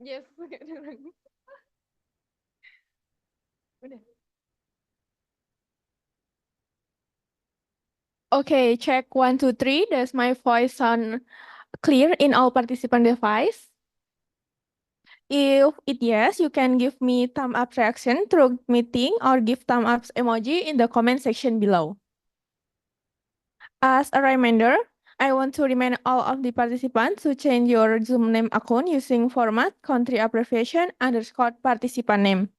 Yes. Udah. Okay, check 1, 2, 3. Does my voice sound clear in all participant device? If it yes, you can give me thumb up reaction through meeting or give thumb up emoji in the comment section below. As a reminder, I want to remind all of the participants to change your Zoom name account using format country abbreviation underscore participant name.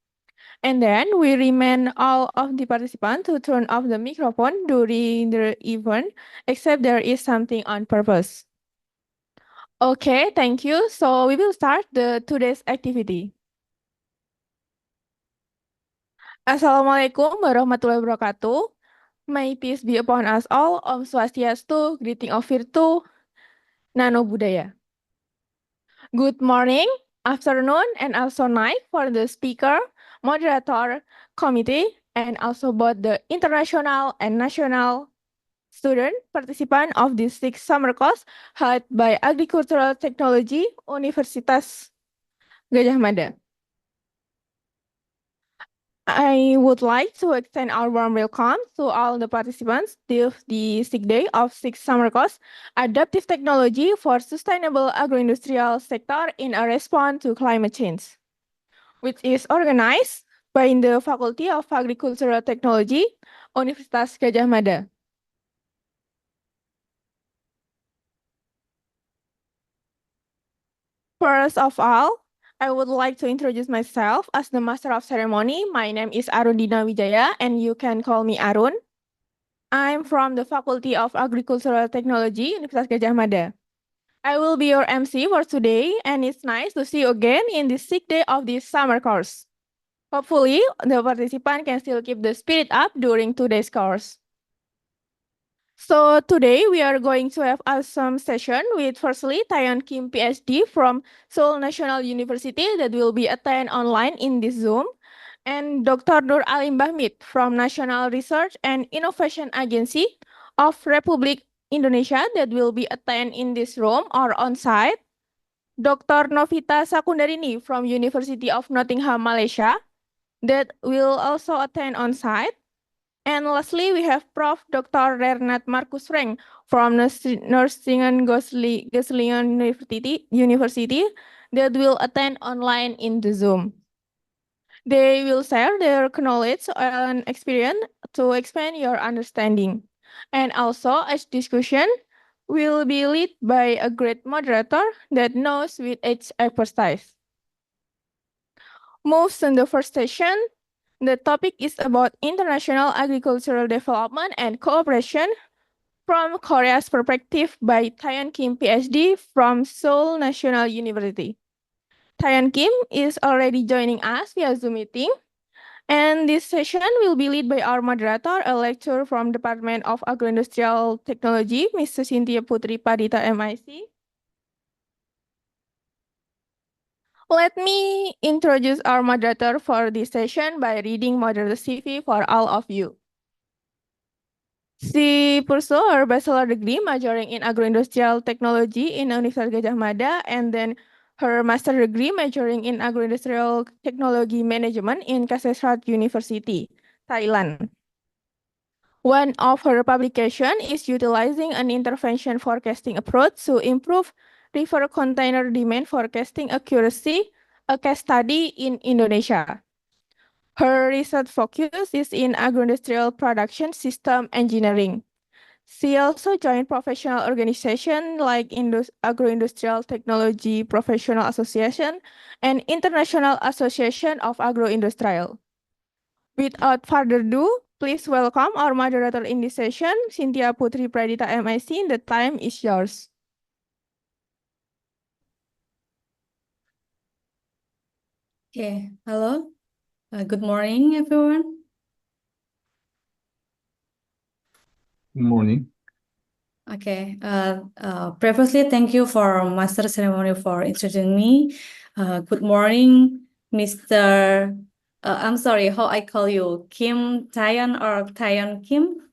And then we remind all of the participants to turn off the microphone during the event, except there is something on purpose. Okay, thank you. So we will start the today's activity. Assalamualaikum warahmatullahi wabarakatuh. May peace be upon us all. Om Swastiastu, greeting of virtue, Nano Buddhaya. Good morning, afternoon, and also night for the speaker, moderator, committee, and also both the international and national student participant of this sixth summer course held by Agricultural Technology Universitas Gajah Mada. I would like to extend our warm welcome to all the participants to the sixth day of sixth summer course, Adaptive Technology for Sustainable Agroindustrial Sector in a Response to Climate Change, which is organized by the Faculty of Agricultural Technology, Universitas Gajah Mada. First of all, I would like to introduce myself as the Master of Ceremony. My name is Arundina Wijaya, and you can call me Arun. I'm from the Faculty of Agricultural Technology, Universitas Gajah Mada. I will be your MC for today, and it's nice to see you again in the sixth day of this summer course. Hopefully, the participant can still keep the spirit up during today's course. So today we are going to have a some session with firstly Taeyoon Kim Ph.D. from Seoul National University that will be attend online in this Zoom, and Dr. Nur Alim Bahmid from National Research and Innovation Agency of Republic Indonesia that will be attend in this room or on site. Dr. Novita Sakundarini from University of Nottingham, Malaysia that will also attend on site. And lastly, we have Prof. Dr. Renat Markus Frank from Nursingen Göttingen University that will attend online in the Zoom. They will share their knowledge and experience to expand your understanding. And also, each discussion will be led by a great moderator that knows with its expertise. Moves in the first session. The topic is about international agricultural development and cooperation from Korea's perspective by Taeyoon Kim, Ph.D. from Seoul National University. Taeyoon Kim is already joining us via Zoom meeting, and this session will be led by our moderator, a lecturer from Department of Agroindustrial Technology, Mr. Cynthia Putri Padita, MIC. Let me introduce our moderator for this session by reading moderator CV for all of you. She pursued her bachelor degree majoring in agroindustrial technology in Universitas Gajah Mada, and then her master degree majoring in agroindustrial technology management in Kasetsart University, Thailand. One of her publications is utilizing an intervention forecasting approach to improve river container demand forecasting accuracy, a case study in Indonesia. Her research focus is in agroindustrial production system engineering. She also joined professional organizations like Agroindustrial Technology Professional Association and International Association of Agroindustrial. Without further ado, please welcome our moderator in this session, Cynthia Putri Pradita, MIC. The time is yours. Okay, hello. Good morning, everyone. Good morning. Okay, previously, thank you for Master Ceremony for introducing me. Good morning, Mr. I'm sorry, how I call you? Kim Taeyoon or Taeyoon Kim?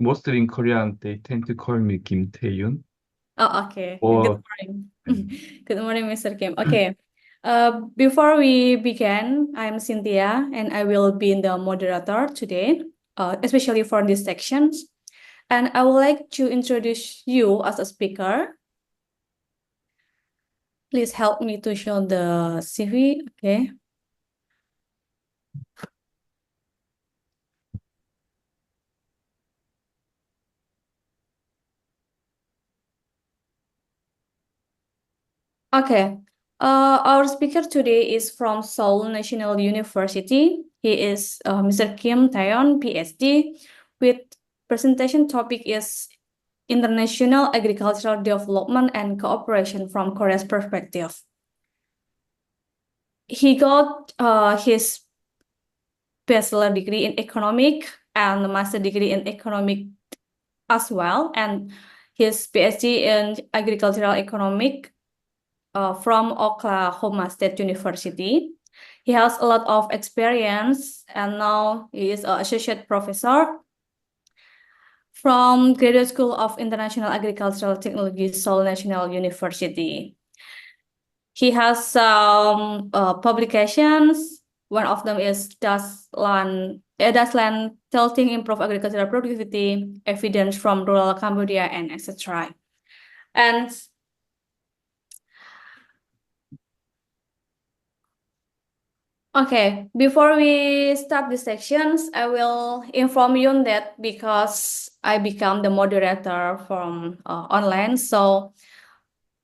Mostly in Korean, they tend to call me Kim Taeyoon. Oh, okay. Or Good morning. Good morning, Mr. Kim. Okay. Before we begin, I'm Cynthia, and I will be the moderator today, especially for this section. And I would like to introduce you as a speaker. Please help me to show the CV. Okay. Okay. Our speaker today is from Seoul National University. He is Mr. Kim Taeyoon, Ph.D. With presentation topic is International Agricultural Development and Cooperation from Korea's Perspective. He got his bachelor degree in economic and a master degree in economic as well, and his PhD in agricultural economic from Oklahoma State University. He has a lot of experience, and now he is an associate professor from Graduate School of International Agricultural Technology, Seoul National University. He has some publications. One of them is Does Land Tilting Improve Agricultural Productivity, Evidence from Rural Cambodia, and etc. And okay, before we start the sections, I will inform you that because I become the moderator from online, so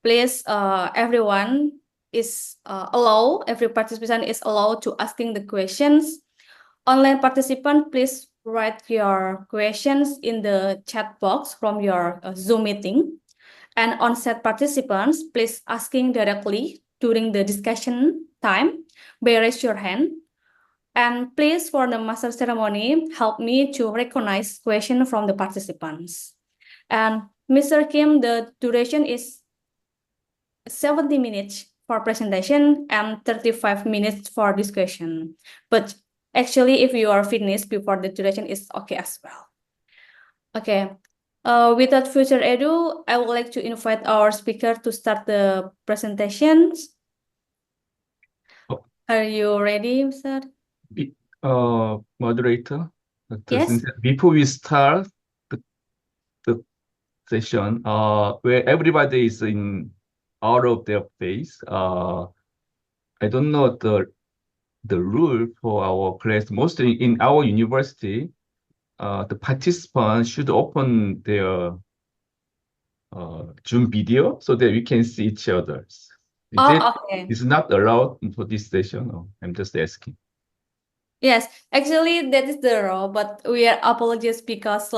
please, everyone is every participant is allowed to asking the questions. Online participant, please write your questions in the chat box from your Zoom meeting. And on-set participants, please asking directly during the discussion time by raise your hand. And please, for the master ceremony, help me to recognize question from the participants. And Mr. Kim, the duration is 70 minutes for presentation and 35 minutes for discussion. But actually, if you are finished before the duration is okay as well. Okay. Without further ado, I would like to invite our speaker to start the presentations. Oh. Are you ready, sir? Moderator, Yes. before we start the session, where everybody is out of their place, I don't know the rule for our class. Mostly in our university, the participants should open their Zoom video so that we can see each other. Okay. It's not allowed for this session? No, I'm just asking. Yes, actually that is the rule, but we are apologies because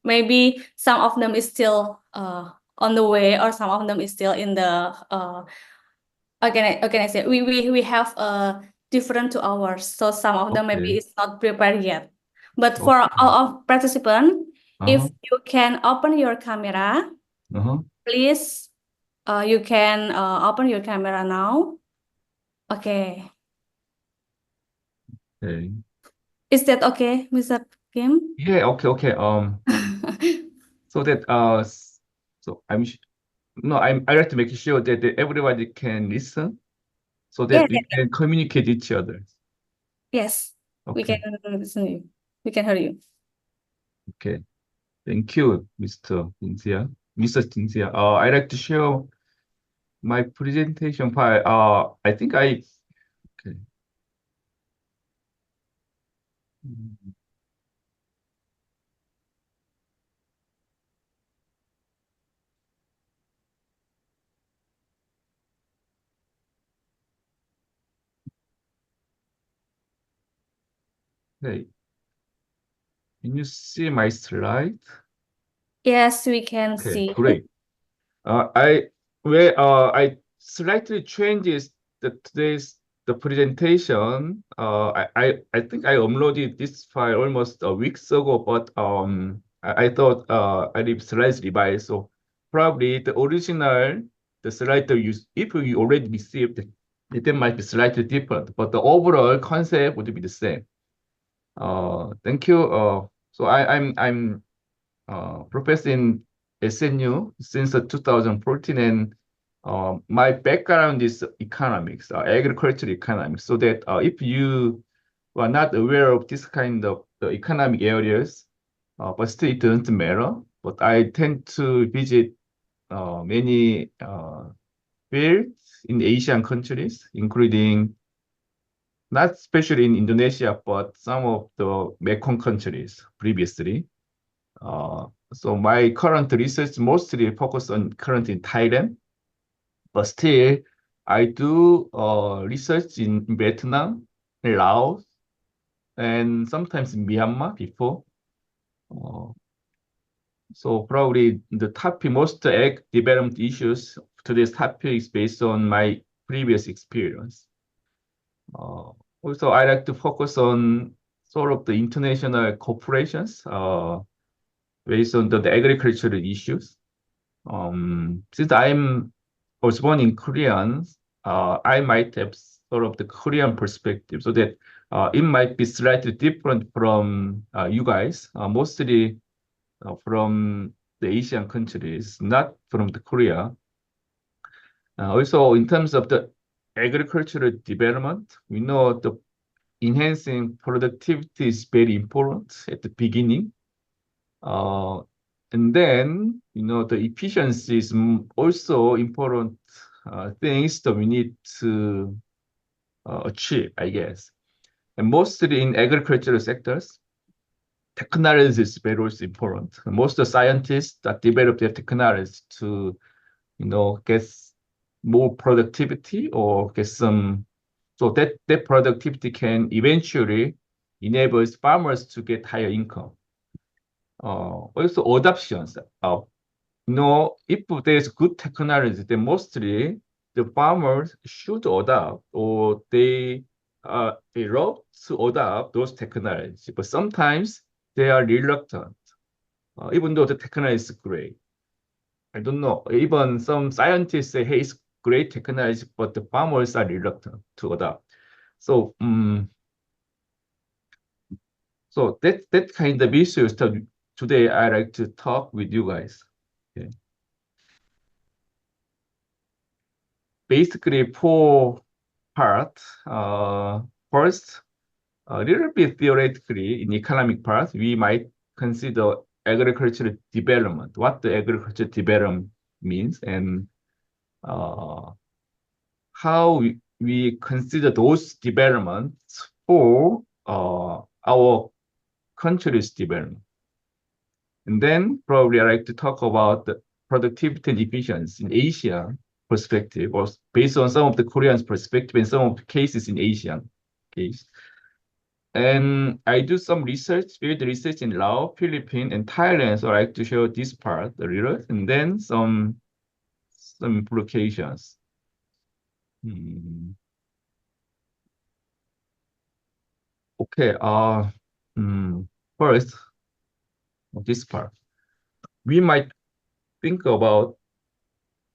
maybe some of them is still on the way, or some of them is still in the how can I say, we have different 2 hours, so some of them maybe Okay. it's not prepared yet. But for all of participants, if you can open your camera, please, you can open your camera now. Okay. Okay. Is that okay, Mr. Kim? Yeah, okay. So that so I like to make sure that everybody can listen so that we can communicate each other. Yes, we Okay. can listen to you. We can hear you. Okay. Thank you, Mr. Jinsia. I like to share my presentation file. I think okay. Okay. Can you see my slide? Yes, we can Okay, see. great. I slightly changes the presentation. I think I uploaded this file almost a week ago, but I thought I leave slides revised. So probably the slide that if you already received it might be slightly different, but the overall concept would be the same. Thank you. So I'm professor in SNU since 2014, and my background is economics, agricultural economics, so that if you are not aware of this kind of the economic areas, but still it doesn't matter. But I tend to visit many fields in Asian countries, including not especially in Indonesia, but some of the Mekong countries previously. So my current research mostly focus on current in Thailand, but still I do research in Vietnam, Laos, and sometimes in Myanmar before. Uh, so probably the topic, most ag development issues today's topic is based on my previous experience. Uh, Also, I like to focus on sort of the international corporations based on the agricultural issues. Since I was born in Korean, I might have sort of the Korean perspective, so that it might be slightly different from you guys, mostly from the Asian countries, not from the Korea. Also, in terms of the agricultural development, we know the enhancing productivity is very important at the beginning. Uh, and then, the efficiency is also important things that we need to achieve, I guess. And mostly in agricultural sectors, technology is very also important. Most of the scientists that develop their technology to, get more productivity or get some, so that productivity can eventually enable farmers to get higher income. Also adoptions. If there's good technology, then mostly the farmers should adopt or they love to adopt those technologies. But sometimes they are reluctant, even though the technology is great. I don't know. Even some scientists say, hey, it's great technology, but the farmers are reluctant to adopt. So, so that kind of issues that today I like to talk with you guys. Okay. Basically, four parts. First, a little bit theoretically, in economic part, we might consider agricultural development, what the agricultural development means, and uh, how we consider those developments for our country's development. And then probably I like to talk about the productivity and efficiency in Asia perspective, or based on some of the Koreans' perspective and some of the cases in Asian case. And I do some research, field research in Laos, Philippines, and Thailand. So I like to show this part, the results, and then some implications. Hmm. Okay. First, this part. We might think about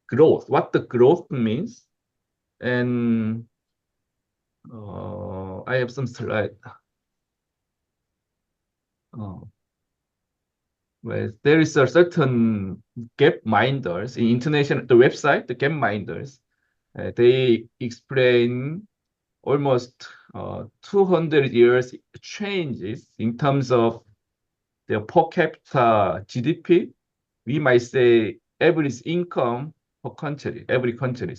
growth, what the growth means, and I have some slide. Uh, where there is a certain gap minders in international the website, the gap minders. They explain almost 200 years changes in terms of their per capita GDP. We might say average income per country, every country,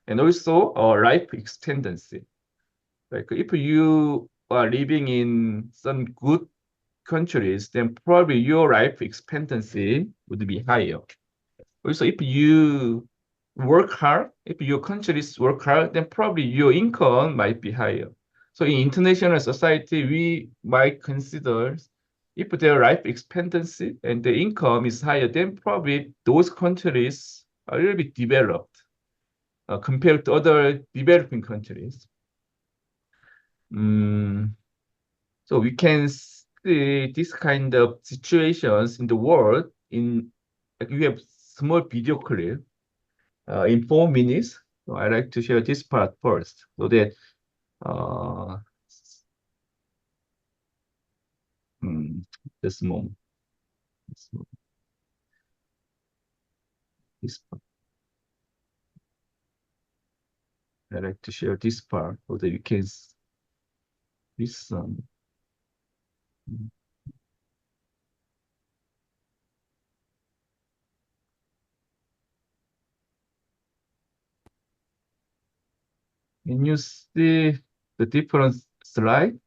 and also life expectancy. Like if you are living in some good countries, then probably your life expectancy would be higher. Also, if you work hard, if your countries work hard, then probably your income might be higher. So in international society, we might consider if their life expectancy and the income is higher, then probably those countries are a little bit developed compared to other developing countries. So we can see this kind of situations in the world in like we have small video clip in 4 minutes. So I like to share this part first so that uh, hmm, this moment, this, moment, this part. I like to share this part so that you can listen. Can you see the different slide?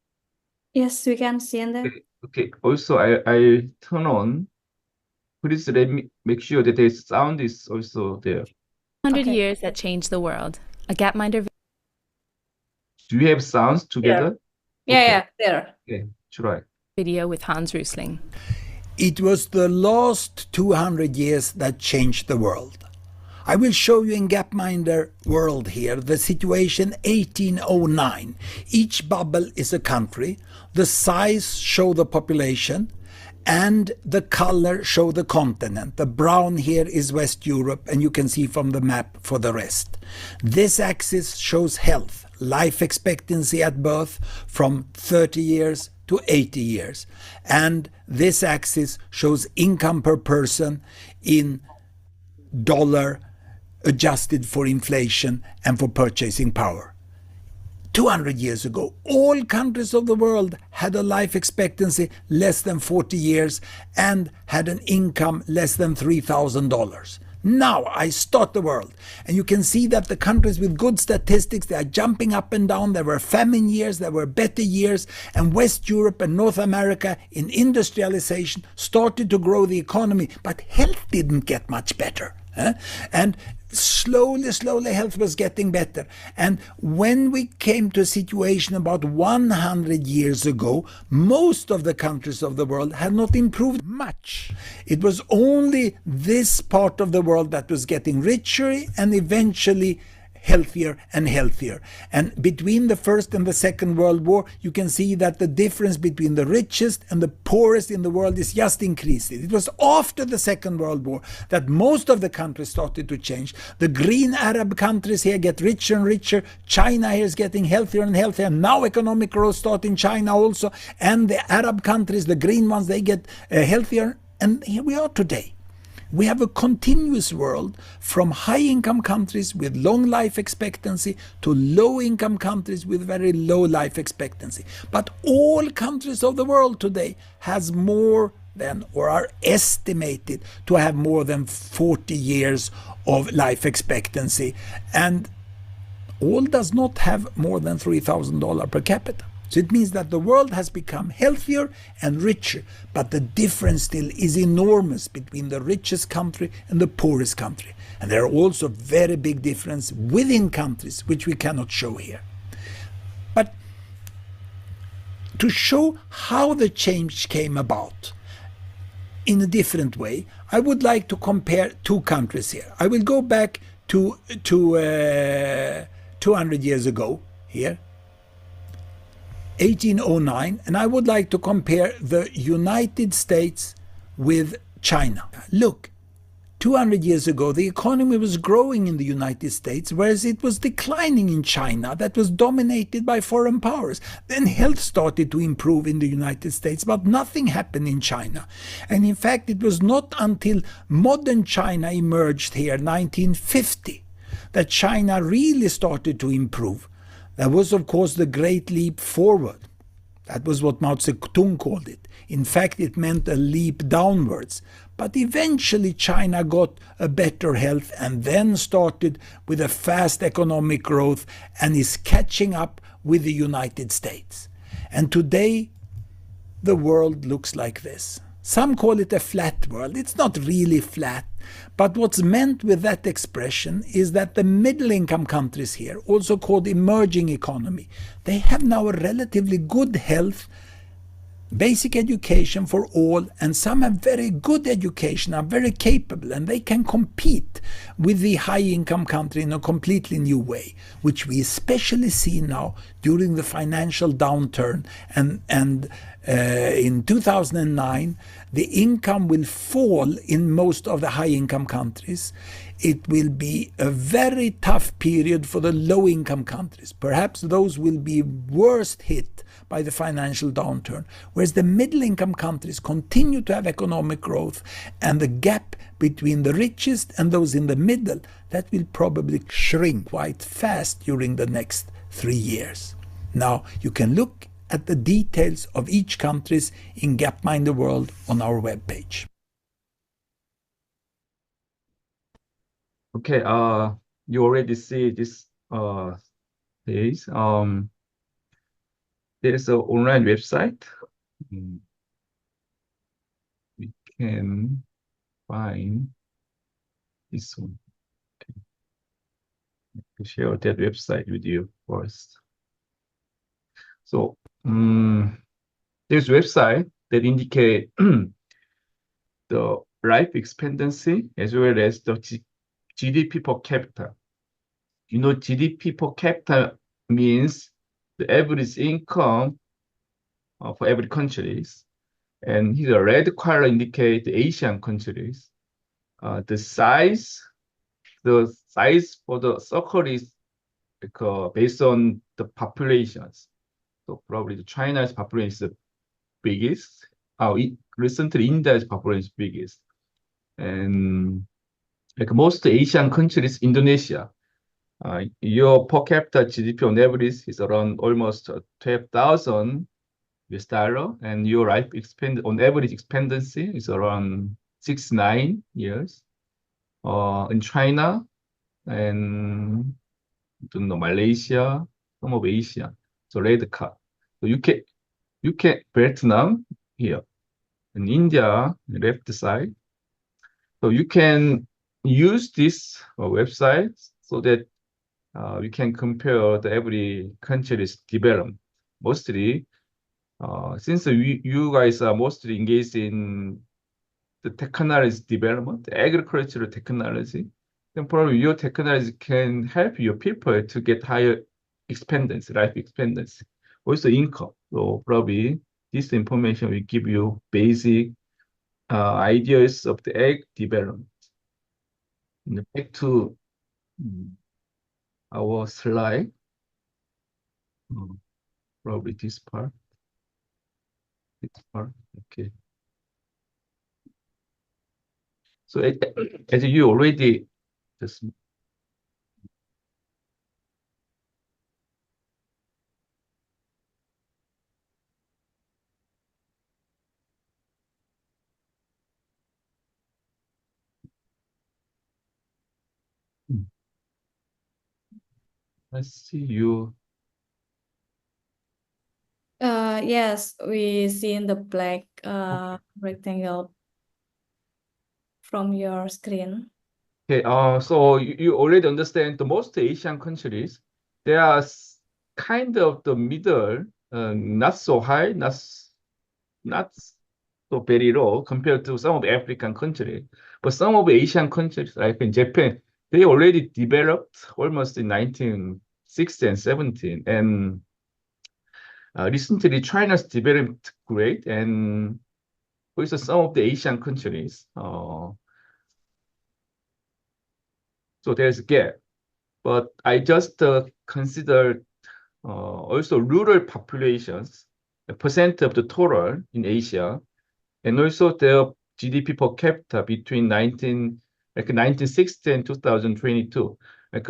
Yes, we can see in there. Okay. Also, I turn on. Please let me make sure that the sound is also there. 100 Okay. years that changed the world. A Gapminder Do you have sounds together? Yeah, Okay. yeah, there. Okay, try. video with Hans Rosling. It was the last 200 years that changed the world. I will show you in Gapminder world here the situation 1809. Each bubble is a country. The size show the population and the color show the continent. The brown here is West Europe, and you can see from the map for the rest. This axis shows health, life expectancy at birth from 30 years to 80 years. And this axis shows income per person in dollar adjusted for inflation and for purchasing power. 200 years ago, all countries of the world had a life expectancy less than 40 years and had an income less than $3,000. Now I start the world, and you can see that the countries with good statistics, they are jumping up and down. There were famine years, there were better years, and West Europe and North America in industrialization started to grow the economy, but health didn't get much better. And slowly health was getting better. And when we came to a situation about 100 years ago, most of the countries of the world had not improved much. It was only this part of the world that was getting richer and eventually healthier and healthier. And between the First and the Second World War, you can see that the difference between the richest and the poorest in the world is just increasing. It was after the Second World War that most of the countries started to change. The green Arab countries here get richer and richer. China here is getting healthier and healthier. Now economic growth starts in China also. And the Arab countries, the green ones, they get healthier. And here we are today. We have a continuous world from high-income countries with long life expectancy to low-income countries with very low life expectancy. But all countries of the world today has more than, or are estimated to have more than 40 years of life expectancy. And all does not have more than $3,000 per capita. So it means that the world has become healthier and richer, but the difference still is enormous between the richest country and the poorest country. And there are also very big differences within countries, which we cannot show here. But to show how the change came about in a different way, I would like to compare two countries here. I will go back to 200 years ago here, 1809, and I would like to compare the United States with China. Look, 200 years ago, the economy was growing in the United States, whereas it was declining in China, that was dominated by foreign powers. Then health started to improve in the United States, but nothing happened in China. And in fact, it was not until modern China emerged here, 1950, that China really started to improve. That was, of course, the Great Leap Forward. That was what Mao Zedong called it. In fact, it meant a leap downwards. But eventually China got a better health and then started with a fast economic growth and is catching up with the United States. And today, the world looks like this. Some call it a flat world. It's not really flat. But what's meant with that expression is that the middle-income countries here, also called emerging economy, they have now a relatively good health, basic education for all, and some have very good education, are very capable, and they can compete with the high-income country in a completely new way, which we especially see now during the financial downturn, and in 2009, the income will fall in most of the high-income countries. It will be a very tough period for the low-income countries. Perhaps those will be worst hit by the financial downturn, whereas the middle-income countries continue to have economic growth, and the gap between the richest and those in the middle, that will probably shrink quite fast during the next 3 years. Now, you can look at the details of each countries in Gapminder World on our webpage. Okay, you already see this page. There's an online website. We can find this one. Okay. I'll share that website with you first. So there's website that indicate the life expectancy as well as the GDP per capita. You know, GDP per capita means the average income for every countries. And here the red color indicate the Asian countries. The size for the circle is like, based on the populations. So probably China's population is the biggest. Recently, India's population is biggest. And like most Asian countries, Indonesia, your per capita GDP on average is around almost 12,000 US dollar, and your life on average expectancy is around 69 years. In China and Malaysia, some of Asia, so red card. So you can Vietnam here, and India left side. So you can use this website so that we can compare the every country's development. Mostly, since you guys are mostly engaged in the technology development, the agricultural technology, then probably your technology can help your people to get higher life expectancy, also income. So probably this information will give you basic ideas of the egg development. And back to our slide, probably this part, okay. So as you already just let's see you. Yes, we see in the black rectangle from your screen. Okay, so you already understand the most Asian countries, they are kind of the middle, not so high, not so very low compared to some of the African countries. But some of the Asian countries, like in Japan, they already developed almost in 1960 and 17. And recently, China's developed great, and also some of the Asian countries. So there's a gap. But I just considered also rural populations, a percent of the total in Asia, and also their GDP per capita between 1960 and 2022. Like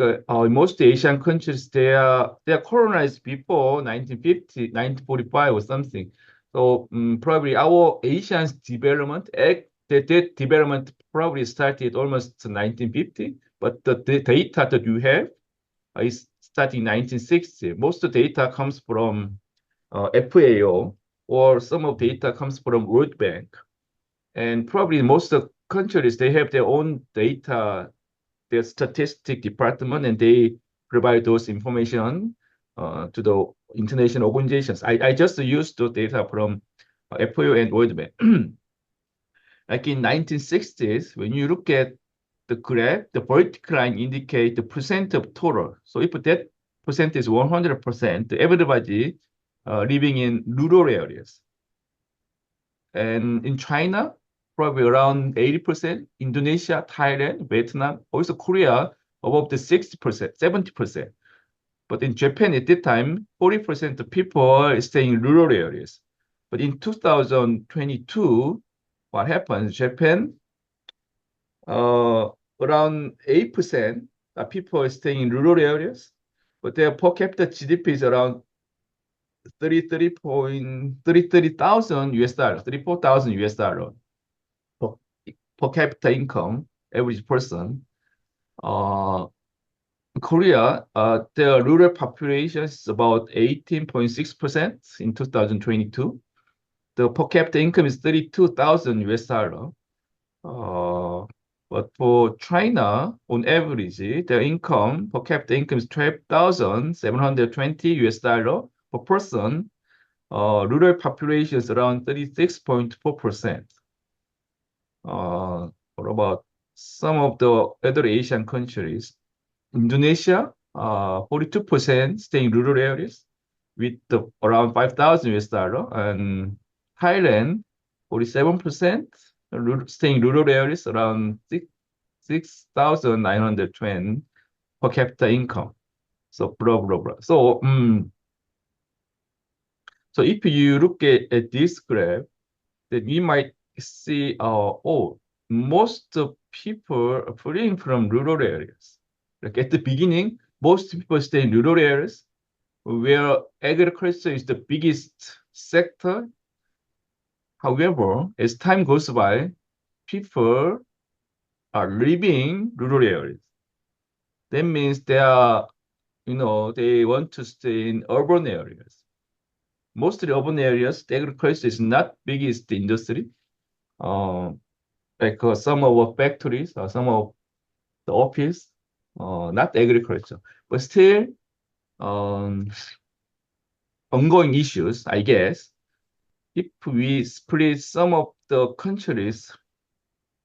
most Asian countries, they are colonized before 1950, 1945 or something. So probably our Asian development, that development probably started almost 1950, but the data that you have is starting 1960. Most of the data comes from FAO, or some of data comes from World Bank. And probably most of the countries, they have their own data, their statistic department, and they provide those information to the international organizations. I just used the data from FAO and World Bank. Like in 1960s, when you look at the graph, the vertical line indicate the percent of total. So if that percentage 100%. Everybody living in rural areas. And in China, probably around 80%. Indonesia, Thailand, Vietnam, also Korea, above the 60%, 70%. But in Japan at that time, 40% of people are staying in rural areas. But in 2022, what happened? Japan, around 8% of people are staying in rural areas, but their per capita GDP is around 30,000 US dollars, 34,000 US dollars per capita income, average person. Korea, the rural population is about 18.6% in 2022. The per capita income is 32,000 US dollar. But for China, on average, their income per capita income is 12,720 US dollar per person. Rural population is around 36.4%. What about some of the other Asian countries? Indonesia, 42% stay in rural areas with around 5,000 US dollar, and Thailand, 47% stay in rural areas, around 6,920 per capita income. So blah blah blah. So so if you look at this graph, then we might see most of people are fleeing from rural areas. Like at the beginning, most people stay in rural areas where agriculture is the biggest sector. However, as time goes by, people are leaving rural areas. That means they want to stay in urban areas. Most of the urban areas, the agriculture is not biggest industry. Like some of our factories or some of the office, not agriculture, but still ongoing issues, I guess. If we split some of the countries,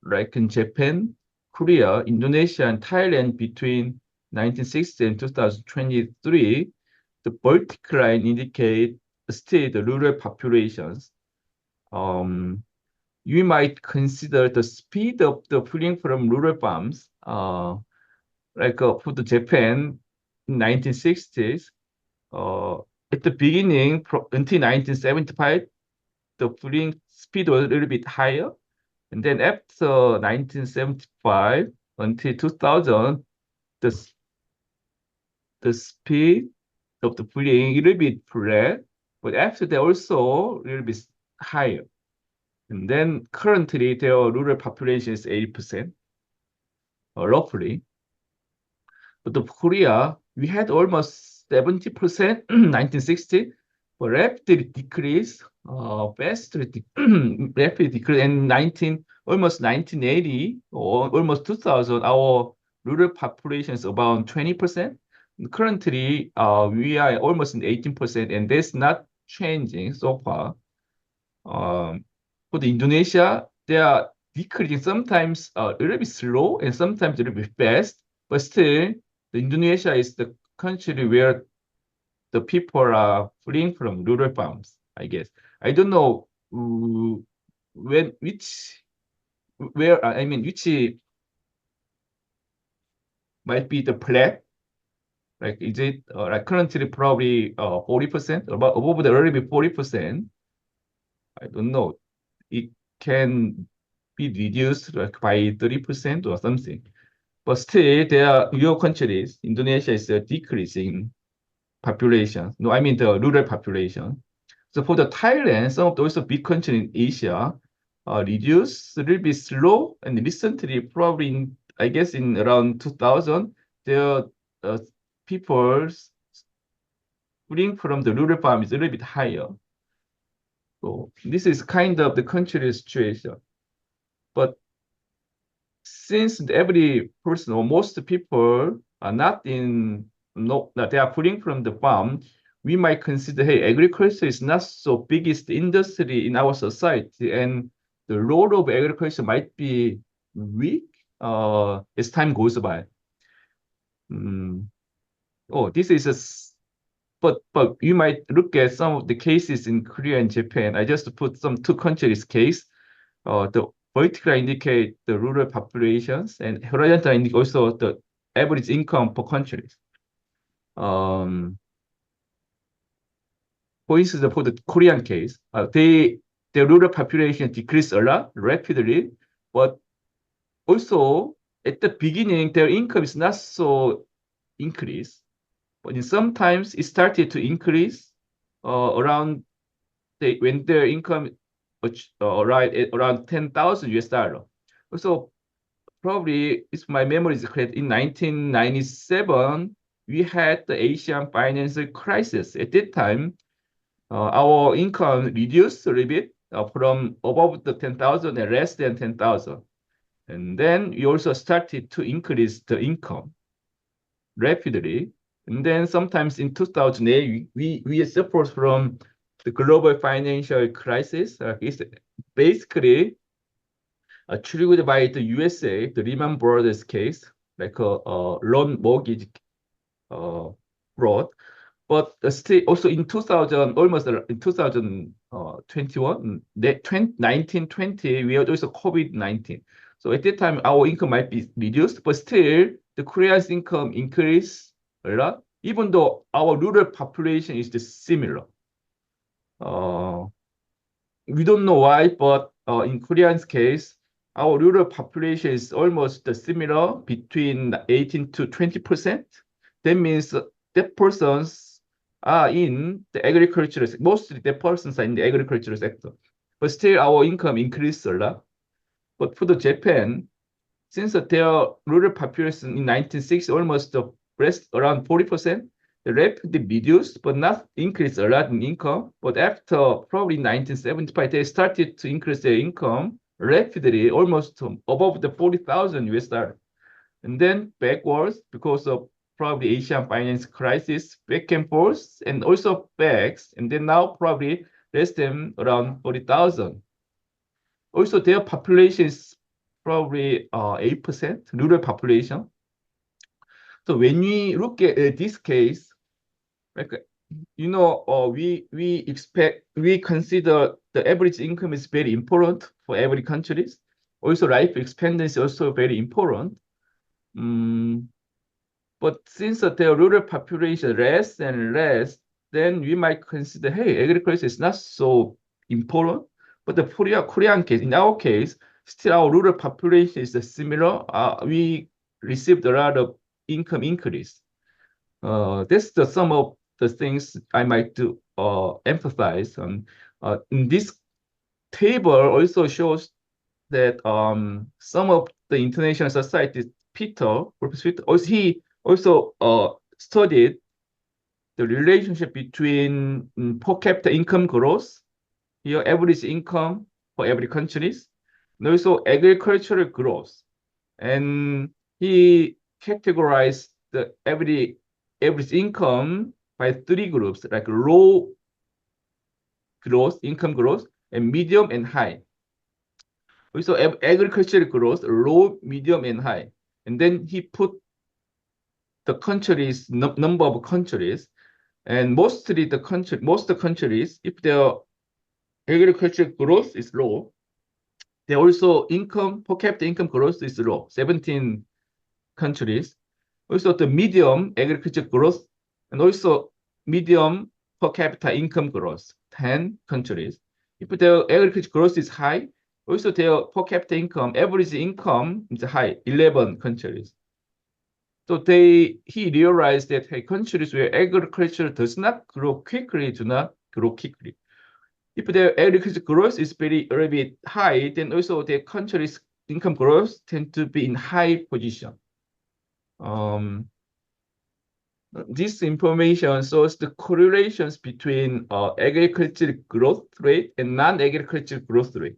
like in Japan, Korea, Indonesia, and Thailand between 1960 and 2023, the vertical line indicate still the rural populations. You might consider the speed of the fleeing from rural farms, like for the Japan in 1960s. At the beginning, until 1975, the fleeing speed was a little bit higher. And then after 1975 until 2000, the speed of the fleeing a little bit flat, but after that also a little bit higher. And then currently their rural population is 80%, roughly. But the Korea, we had almost 70% 1960, but rapidly decreased, rapidly decreased. And almost 1980 or almost 2000, our rural population is about 20%. Currently, we are almost in 18%, and that's not changing so far. For the Indonesia, they are decreasing sometimes a little bit slow and sometimes a little bit fast, but still, the Indonesia is the country where the people are fleeing from rural farms, I guess. I don't know which might be the flag. Like, is it like currently probably 40%, above the already 40%? I don't know. It can be reduced like by 30% or something. But still, there are your countries. Indonesia is decreasing population. No, I mean the rural population. So for the Thailand, some of those big countries in Asia reduce a little bit slow. And recently, probably I guess in around 2000, their people fleeing from the rural farm is a little bit higher. So this is kind of the country's situation. But since every person or most people are not they are fleeing from the farm, we might consider, hey, agriculture is not so biggest industry in our society, and the role of agriculture might be weak as time goes by. Oh, this is but you might look at some of the cases in Korea and Japan. I just put some two countries case. The vertical indicate the rural populations and horizontal indicate also the average income per countries. For instance, for the Korean case, the rural population decreased a lot rapidly, but also at the beginning their income is not so increased. But sometimes it started to increase around when their income arrived at around 10,000 US dollar. So probably, if my memory is correct, in 1997, we had the Asian financial crisis. At that time, our income reduced a little bit from above the 10,000 and less than 10,000. And then we also started to increase the income rapidly. And then sometimes in 2008, we suffered from the global financial crisis. It's basically triggered by the USA, the Lehman Brothers case, like a loan mortgage fraud. But still, also in 2000, almost in 2021, 1920, we had also COVID-19. So at that time, our income might be reduced, but still, the Korea's income increased a lot, even though our rural population is similar. We don't know why, but in Korean's case, our rural population is almost similar, between 18 to 20%. That means that persons are in the agricultural, mostly the persons are in the agricultural sector. But still, our income increased a lot. But for the Japan, since their rural population in 1960 almost around 40%, they rapidly reduced but not increased a lot in income. But after probably 1975, they started to increase their income rapidly, almost above the 40,000 US dollar. And then backwards, because of probably Asian finance crisis, back and forth, and also backs, and then now probably less than around 40,000. Also, their population is probably 8% rural population. So when we look at this case, like we consider the average income is very important for every countries. Also, life expectancy is also very important. But since the rural population less and less, then we might consider, hey, agriculture is not so important. But the Korean case, in our case, still our rural population is similar. We received a lot of income increase. That's the some of the things I might do emphasize on. In this table also shows that some of the international societies, Professor Peter, he also studied the relationship between per capita income growth, your average income for every countries, and also agricultural growth. And he categorized the average income by three groups, like low growth, income growth, and medium and high. Also agricultural growth, low, medium, and high. And then he put the countries, number of countries, and most of the countries, if their agricultural growth is low, they also per capita income growth is low, 17 countries. Also the medium agricultural growth, and also medium per capita income growth, 10 countries. If their agricultural growth is high, also their per capita income, average income is high, 11 countries. So he realized that countries where agriculture does not grow quickly do not grow quickly. If their agriculture growth is a little bit high, then also their country's income growth tend to be in high position. This information shows the correlations between agricultural growth rate and non-agricultural growth rate.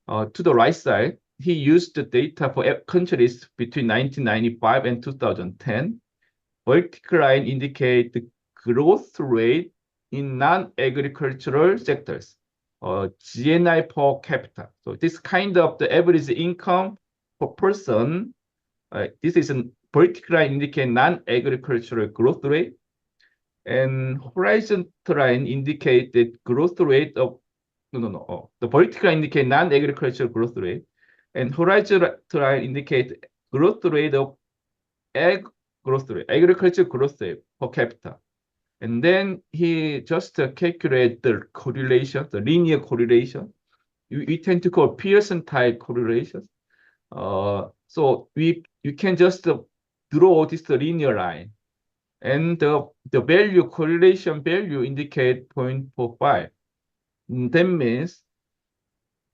To the right side, he used the data for countries between 1995 and 2010. Vertical line indicate the growth rate in non-agricultural sectors, GNI per capita. So this kind of the average income per person, this is vertical line indicate non-agricultural growth rate, and horizontal line indicate the growth rate of the vertical line indicate non-agricultural growth rate, and horizontal line indicate growth rate of agriculture growth rate per capita. And then he just calculate the correlation, the linear correlation. We tend to call Pearson type correlations. So you can just draw this linear line, and the value correlation value indicate 0.45. That means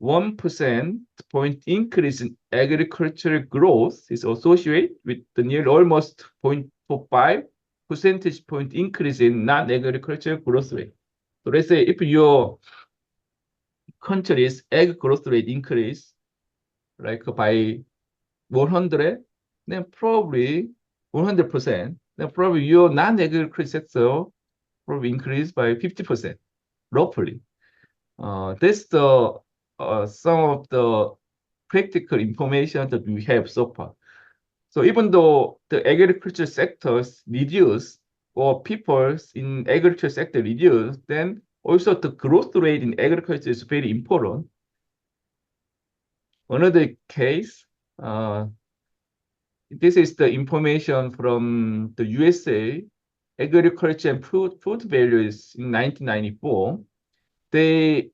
1% point increase in agricultural growth is associated with the nearly almost 0.45 percentage point increase in non-agricultural growth rate. So let's say if your country's ag growth rate increase like by 100, then probably 100%, then probably your non-agricultural sector probably increase by 50%, roughly. That's the some of the practical information that we have so far. So even though the agriculture sectors reduce or people in agriculture sector reduce, then also the growth rate in agriculture is very important. Another case, this is the information from the USA agriculture and food values in 1994. They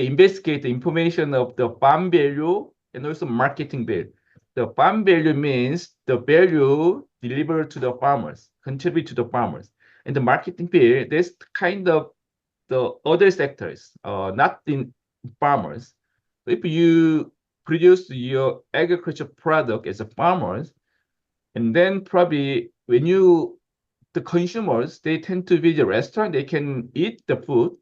investigate the information of the farm value and also marketing value. The farm value means the value delivered to the farmers, contribute to the farmers. And the marketing value, that's kind of the other sectors, not in farmers. If you produce your agriculture product as a farmers, and then probably when the consumers, they tend to visit a restaurant, they can eat the food.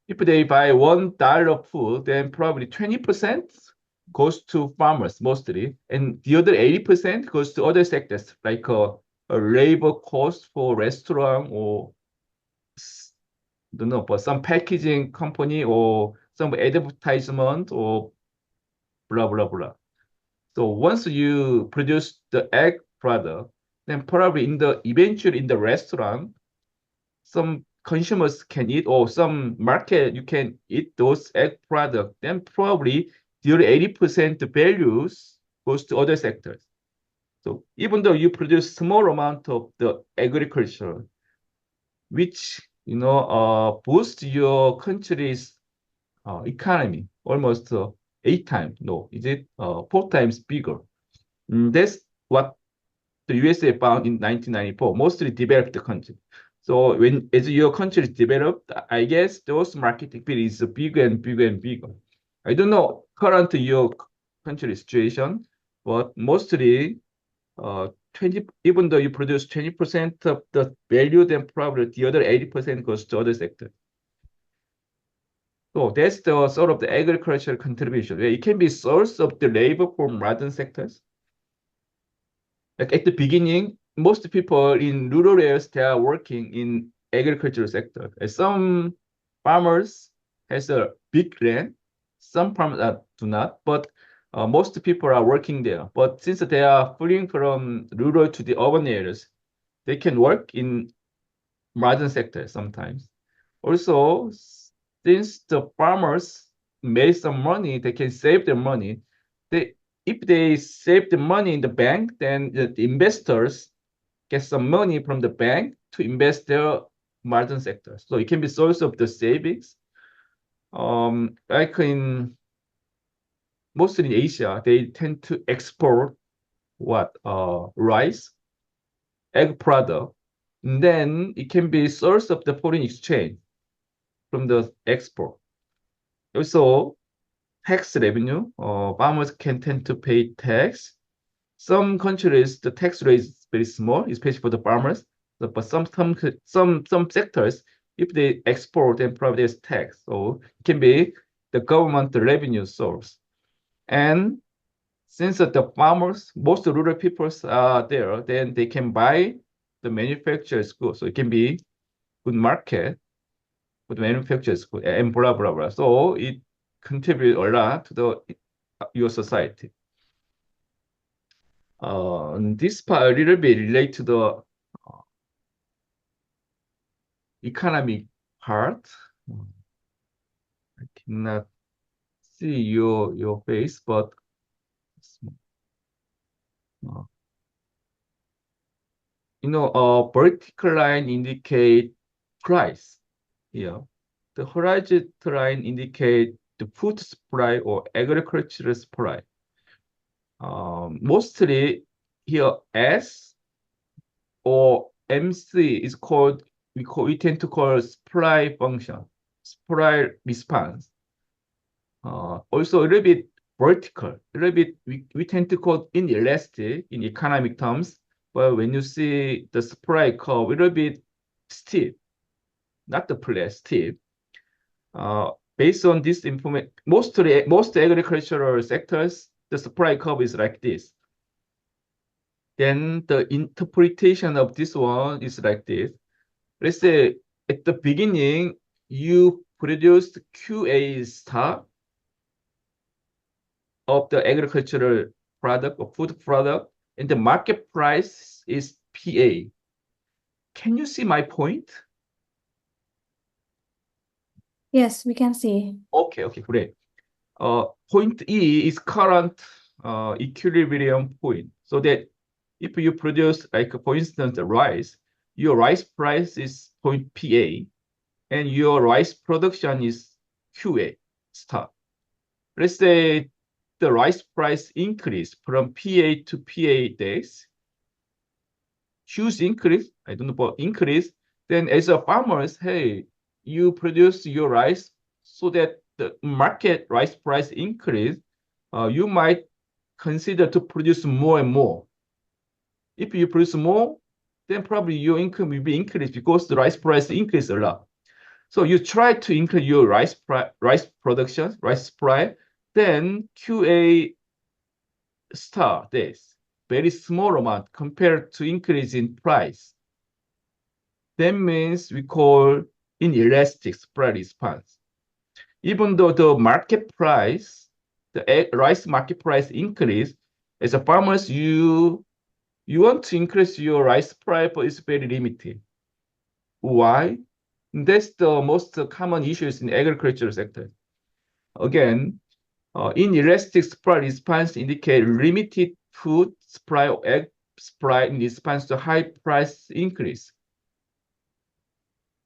If they buy $1 food, then probably 20% goes to farmers mostly, and the other 80% goes to other sectors like a labor cost for restaurant or for some packaging company or some advertisement or blah blah blah. So once you produce the egg product, then probably eventually in the restaurant, some consumers can eat, or some market you can eat those egg products, then probably the other 80% values goes to other sectors. So even though you produce small amount of the agriculture, which boost your country's economy almost 8 times, no, is it 4 times bigger? That's what the USA found in 1994, mostly developed country. So as your country is developed, I guess those marketing bill is bigger and bigger and bigger. I don't know current your country situation, but mostly 20, even though you produce 20% of the value, then probably the other 80% goes to other sectors. So that's the sort of the agricultural contribution. It can be source of the labor for modern sectors. Like at the beginning, most people in rural areas, they are working in agricultural sector. And some farmers has a big land, some farmers do not, but most people are working there. But since they are fleeing from rural to the urban areas, they can work in modern sectors sometimes. Also, since the farmers made some money, they can save their money. If they save the money in the bank, then the investors get some money from the bank to invest their modern sectors. So it can be source of the savings. Like in mostly in Asia, they tend to export rice, egg product. And then it can be source of the foreign exchange from the export. Also, tax revenue. Farmers can tend to pay tax. Some countries, the tax rate is very small, especially for the farmers. But some sectors, if they export, then probably there's tax. So it can be the government revenue source. And since the farmers, most rural peoples are there, then they can buy the manufacturer's goods. So it can be good market for the manufacturer's goods and blah, blah, blah. So it contributes a lot to your society. This part a little bit relate to the economic part. I cannot see your face, but a vertical line indicate price. Here, the horizontal line indicate the food supply or agricultural supply. Mostly here S or MC is called, we tend to call supply function, supply response. Also a little bit vertical, a little bit, we tend to call inelastic in economic terms, but when you see the supply curve, a little bit steep, not the flat, steep. Based on this information, most agricultural sectors, the supply curve is like this. Then the interpretation of this one is like this. Let's say at the beginning, you produced QA star of the agricultural product or food product, and the market price is PA. Can you see my point? Yes, we can see. Okay, great. Point E is current equilibrium point. So that if you produce, like for instance, the rice, your rice price is point PA, and your rice production is QA star. Let's say the rice price increase from PA to PA days, huge increase, I don't know, but increase, then as a farmers, hey, you produce your rice so that the market rice price increase, you might consider to produce more and more. If you produce more, then probably your income will be increased because the rice price increased a lot. So you try to increase your rice production, rice supply, then QA star days, very small amount compared to increase in price. That means we call inelastic supply response. Even though the market price, the rice market price increase, as a farmers, you want to increase your rice price, but it's very limited. Why? That's the most common issues in agricultural sector. Again, inelastic supply response indicate limited food supply or egg supply in response to high price increase.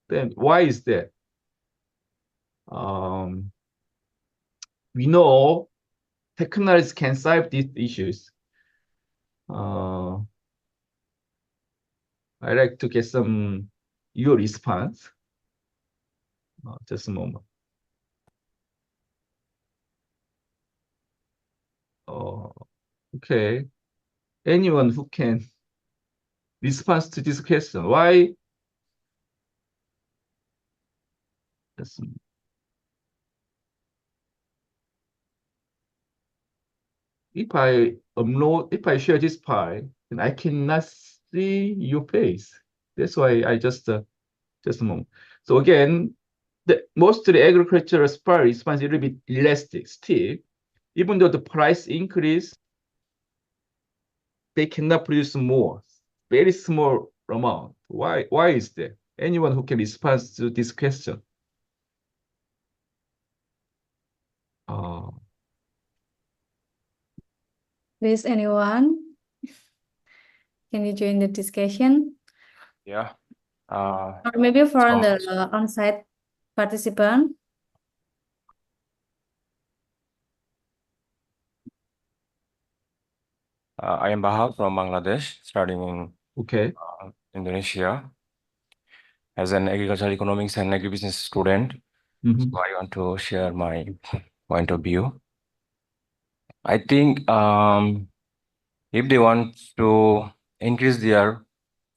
Then why is that? We know technology can solve these issues. I like to get your response. Just a moment. Okay. Anyone who can respond to this question? Why? If I share this file, then I cannot see your face. That's why I just a moment. So again, most of the agricultural supply response is a little bit elastic still. Even though the price increase, they cannot produce more. Very small amount. Why is that? Anyone who can respond to this question? Please, anyone? Can you join the discussion? Yeah. Or maybe for So- the on-site participant. I am Bahal from Bangladesh, studying in Okay. Indonesia as an agricultural economics and agribusiness student. Mhm. So I want to share my point of view. I think if they want to increase their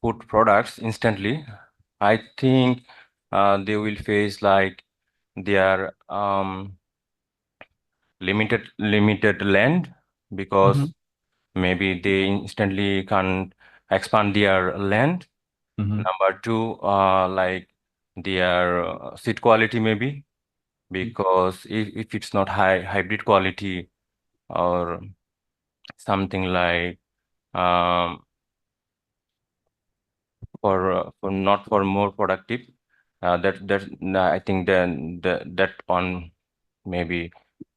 food products instantly, I think they will face like their limited land, because maybe they instantly can't expand their land. Number two, like their seed quality maybe, because if it's not hybrid quality or something like um, for not for more productive. I think that one maybe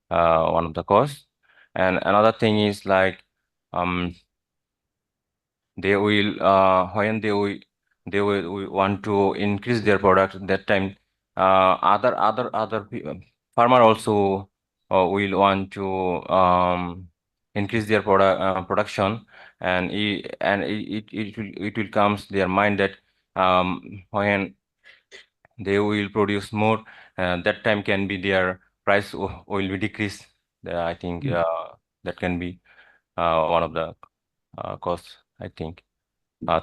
one of the cause. And another thing is like they will when they will want to increase their product that time. Other farmer also will want to increase their production, and it will comes their mind that when they will produce more, that time can be their price will be decreased. I think that can be one of the cause, I think.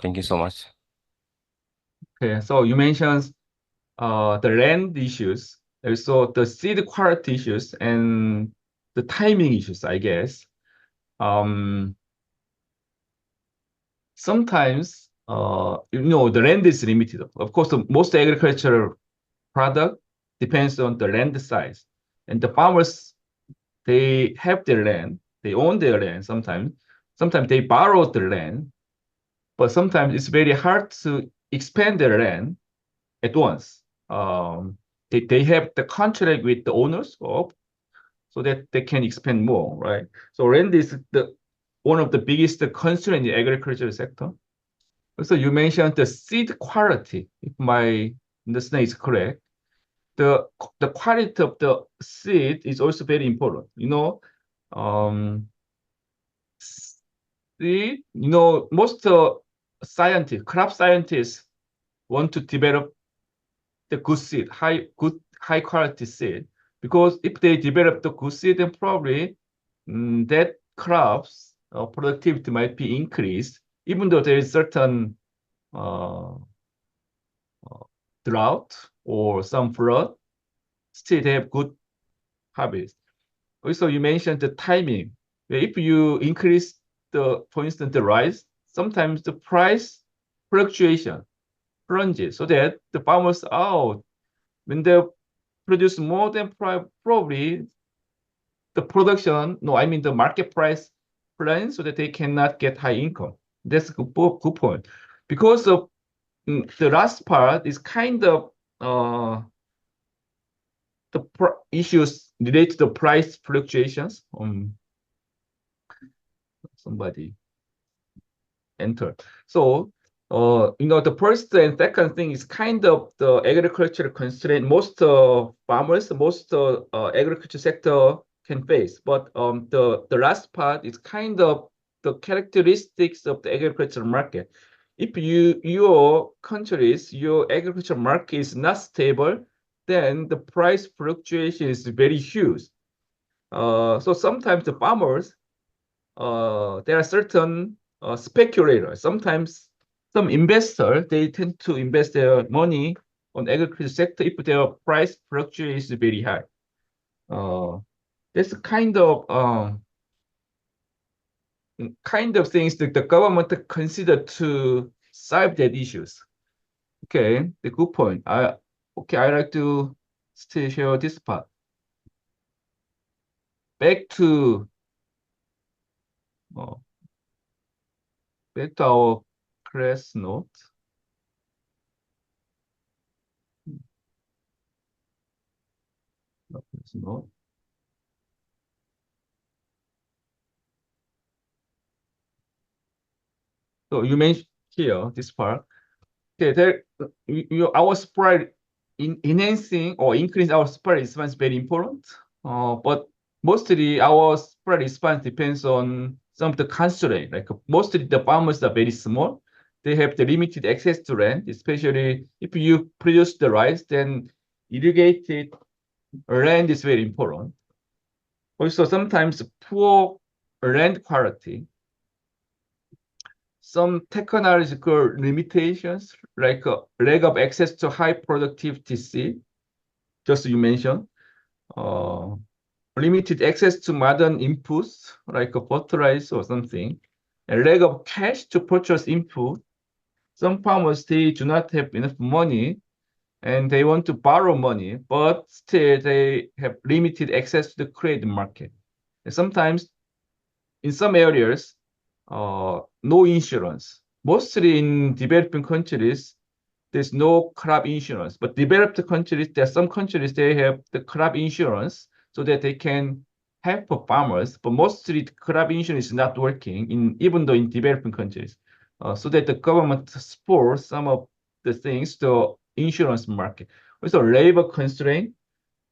Thank you so much. Okay, so you mentioned the land issues, also the seed quality issues, and the timing issues, I guess. Sometimes, the land is limited. Of course, the most agricultural product depends on the land size. And the farmers, they have their land, they own their land sometimes. Sometimes they borrow the land, but sometimes it's very hard to expand their land at once. They have the contract with the owners of so that they can expand more, right? So land is one of the biggest concern in the agricultural sector. So you mentioned the seed quality, if my understanding is correct. The quality of the seed is also very important. Seed, most scientists, crop scientists want to develop the good seed, high quality seed, because if they develop the good seed, then probably that crops productivity might be increased, even though there is certain uh, drought or some flood, still they have good harvest. Also, you mentioned the timing. If you increase for instance, the rice, sometimes the price fluctuation plunges, so that the farmers out when they produce more than probably the production, no, I mean the market price plans, so that they cannot get high income. That's a good point. Because of the last part is kind of the issues related to the price fluctuations. Somebody enter. So, the first and second thing is kind of the agricultural constraint most farmers, most agriculture sector can face. But the last part is kind of the characteristics of the agricultural market. If your countries, your agriculture market is not stable, then the price fluctuation is very huge. So sometimes the farmers, there are certain speculators. Sometimes some investors, they tend to invest their money on agriculture sector if their price fluctuation is very high. That's kind of things that the government consider to solve that issues. Okay, the good point. I like to still share this part. Back to uh, our class note. Note. So you mentioned here this part. Okay, our spread enhancing or increasing our spread response is very important. But mostly our spread response depends on some of the constraint. Like mostly the farmers are very small. They have the limited access to land, especially if you produce the rice, then irrigated land is very important. Also, sometimes poor land quality, some technological limitations like lack of access to high productivity seed, just you mentioned, limited access to modern inputs like a fertilizer or something, and lack of cash to purchase input. Some farmers, they do not have enough money and they want to borrow money, but still they have limited access to the credit market. And sometimes in some areas, no insurance. Mostly in developing countries, there's no crop insurance. But developed countries, there are some countries they have the crop insurance so that they can help farmers. But mostly the crop insurance is not working even though in developing countries. So that the government supports some of the things to insurance market. Also labor constraint.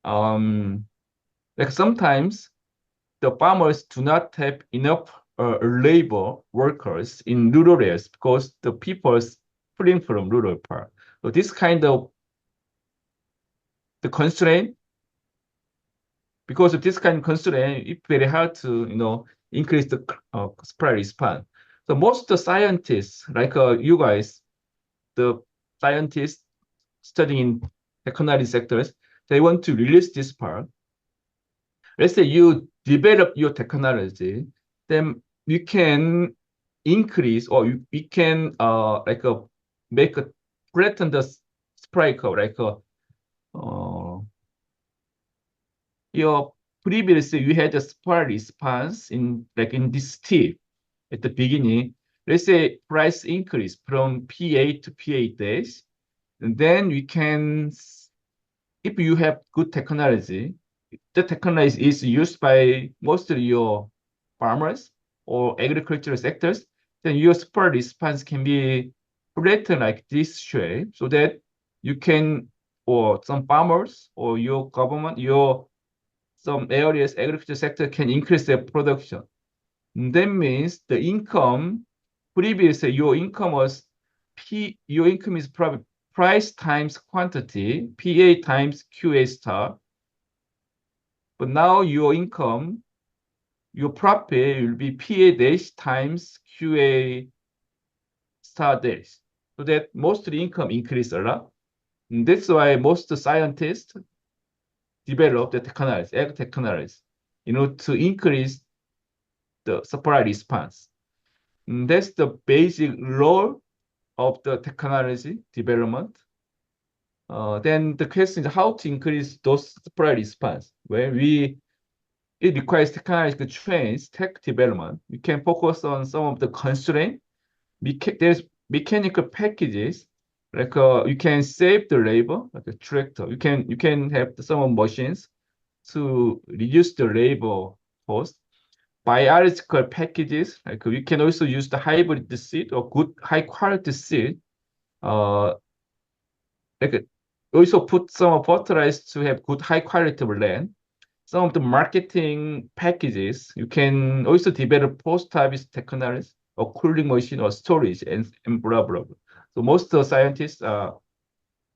Like sometimes the farmers do not have enough labor workers in rural areas because the people fleeing from rural part. So this kind of the constraint, because of this kind of constraint, it's very hard to increase the supply response. So most of the scientists, like you guys, the scientists studying in technology sectors, they want to release this part. Let's say you develop your technology, then you can increase or you can make a flatten the supply curve your previously you had a supply response in this step at the beginning. Let's say price increase from P8 to P8 days, and then we can, if you have good technology, the technology is used by most of your farmers or agricultural sectors, then your supply response can be flattened like this shape so that you can, or some farmers or your government, your some areas, agriculture sector can increase their production. That means the income, previously your income was your income is probably price times quantity, PA times QA star. But now your income, your profit will be PA dash times QA star dash. So that most of the income increase a lot. And that's why most scientists develop the technology, ag technology, to increase the supply response. And that's the basic role of the technology development. Then the question is how to increase those supply response. It requires technological trends, tech development. We can focus on some of the constraint. There's mechanical packages, like you can save the labor, like a tractor. You can have some of machines to reduce the labor cost. Biological packages, like we can also use the hybrid seed or good high quality seed. Uh, like also put some fertilizer to have good high quality of land. Some of the marketing packages, you can also develop post-harvest technology or cooling machine or storage and blah, blah, blah. So most of the scientists are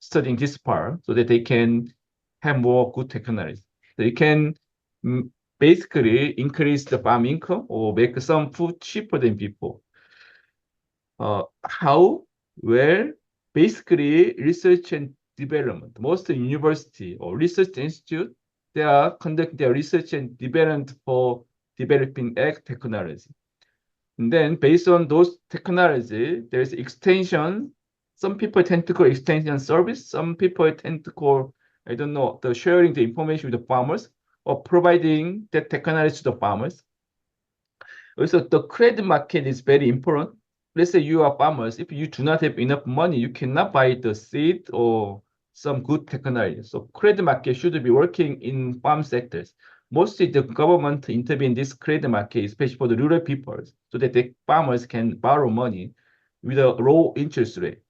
studying this part so that they can have more good technology. So you can basically increase the farm income or make some food cheaper than before. How? Well, basically research and development. Most university or research institute, they are conducting their research and development for developing ag technology. And then based on those technology, there's extension. Some people tend to call extension service. Some people tend to call, I don't know, the sharing the information with the farmers or providing that technology to the farmers. Also, the credit market is very important. Let's say you are farmers. If you do not have enough money, you cannot buy the seed or some good technology. So credit market should be working in farm sectors. Mostly the government intervene in this credit market, especially for the rural people, so that the farmers can borrow money with a low interest rate.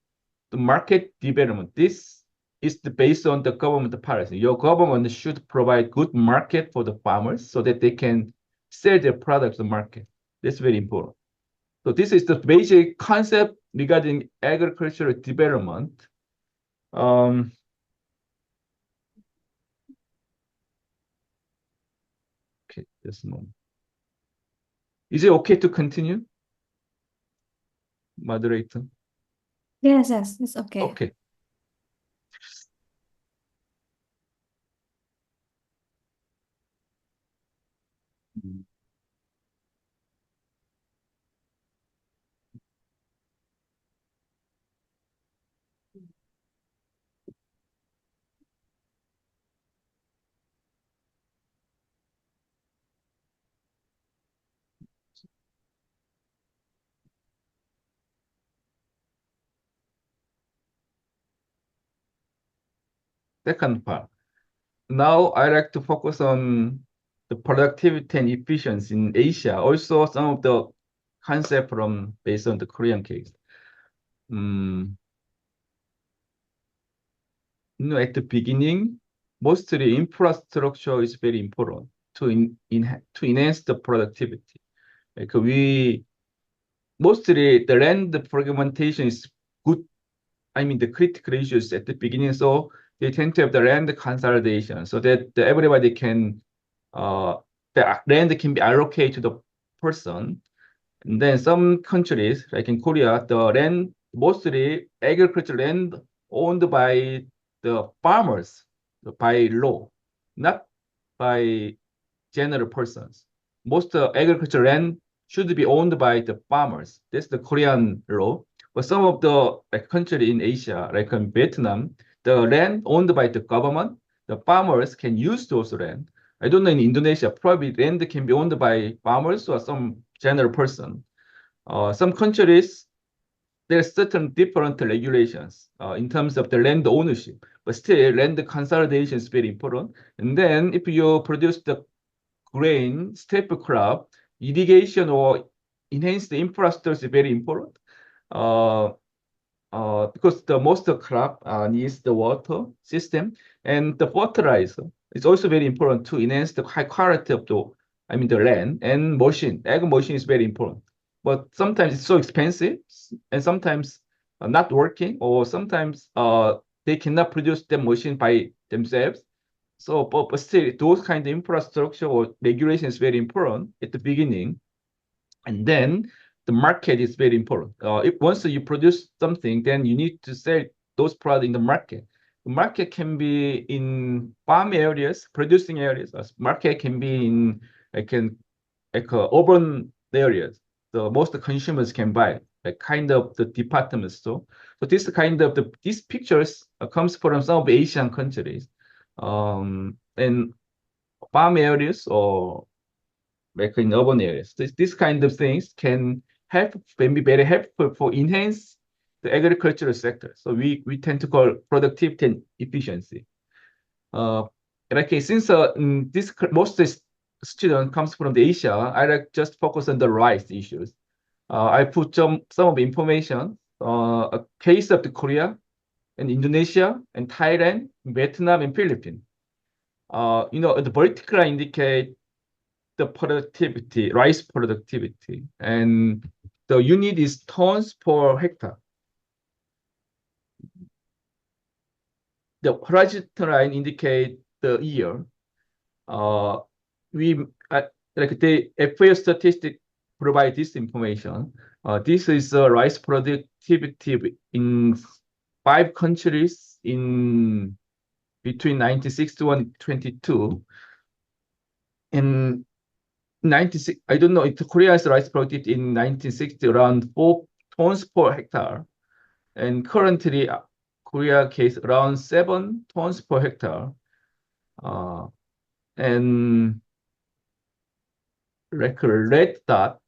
The market development, this is based on the government policy. Your government should provide good market for the farmers so that they can sell their products to the market. That's very important. So this is the basic concept regarding agricultural development. Okay, just a moment. Is it okay to continue, moderator? Yes, it's okay. Okay. second part. Now I like to focus on the productivity and efficiency in Asia. Also, some of the concept from based on the Korean case. At the beginning, mostly infrastructure is very important to enhance the productivity. Like mostly the land fragmentation is good. I mean, the critical issues at the beginning, so they tend to have the land consolidation so that everybody can, the land can be allocated to the person. And then some countries, like in Korea, the land, mostly agricultural land owned by the farmers by law, not by general persons. Most agricultural land should be owned by the farmers. That's the Korean law. But some of the country in Asia, like in Vietnam, the land owned by the government, the farmers can use those land. I don't know in Indonesia, probably land can be owned by farmers or some general person. Some countries, there's certain different regulations in terms of the land ownership, but still land consolidation is very important. And then if you produce the grain, staple crop, irrigation or enhanced infrastructure is very important. Because the most crop needs the water system and the fertilizer. It's also very important to enhance the high quality of the land and machine. Ag machine is very important, but sometimes it's so expensive and sometimes not working, or sometimes they cannot produce the machine by themselves. So, but still, those kind of infrastructure or regulation is very important at the beginning. And then the market is very important. If once you produce something, then you need to sell those products in the market. The market can be in farm areas, producing areas. Market can be in urban areas. So most consumers can buy like kind of the department store. So this kind of these pictures comes from some of Asian countries, and farm areas or like in urban areas. This kind of things can be very helpful for enhance the agricultural sector. So we tend to call productivity and efficiency. Since most student comes from the Asia, I like just focus on the rice issues. I put some of the information, a case of the Korea and Indonesia and Thailand, Vietnam and Philippines. The vertical line indicate the productivity, rice productivity, and the unit is tons per hectare. The horizontal line indicate the year. The FAO statistic provide this information. This is rice productivity in 5 countries in between 1961 and 22. In 96, I don't know, Korea's rice productivity in 1960 around 4 tons per hectare. And currently, Korea case around 7 tons per hectare. And like a red dot,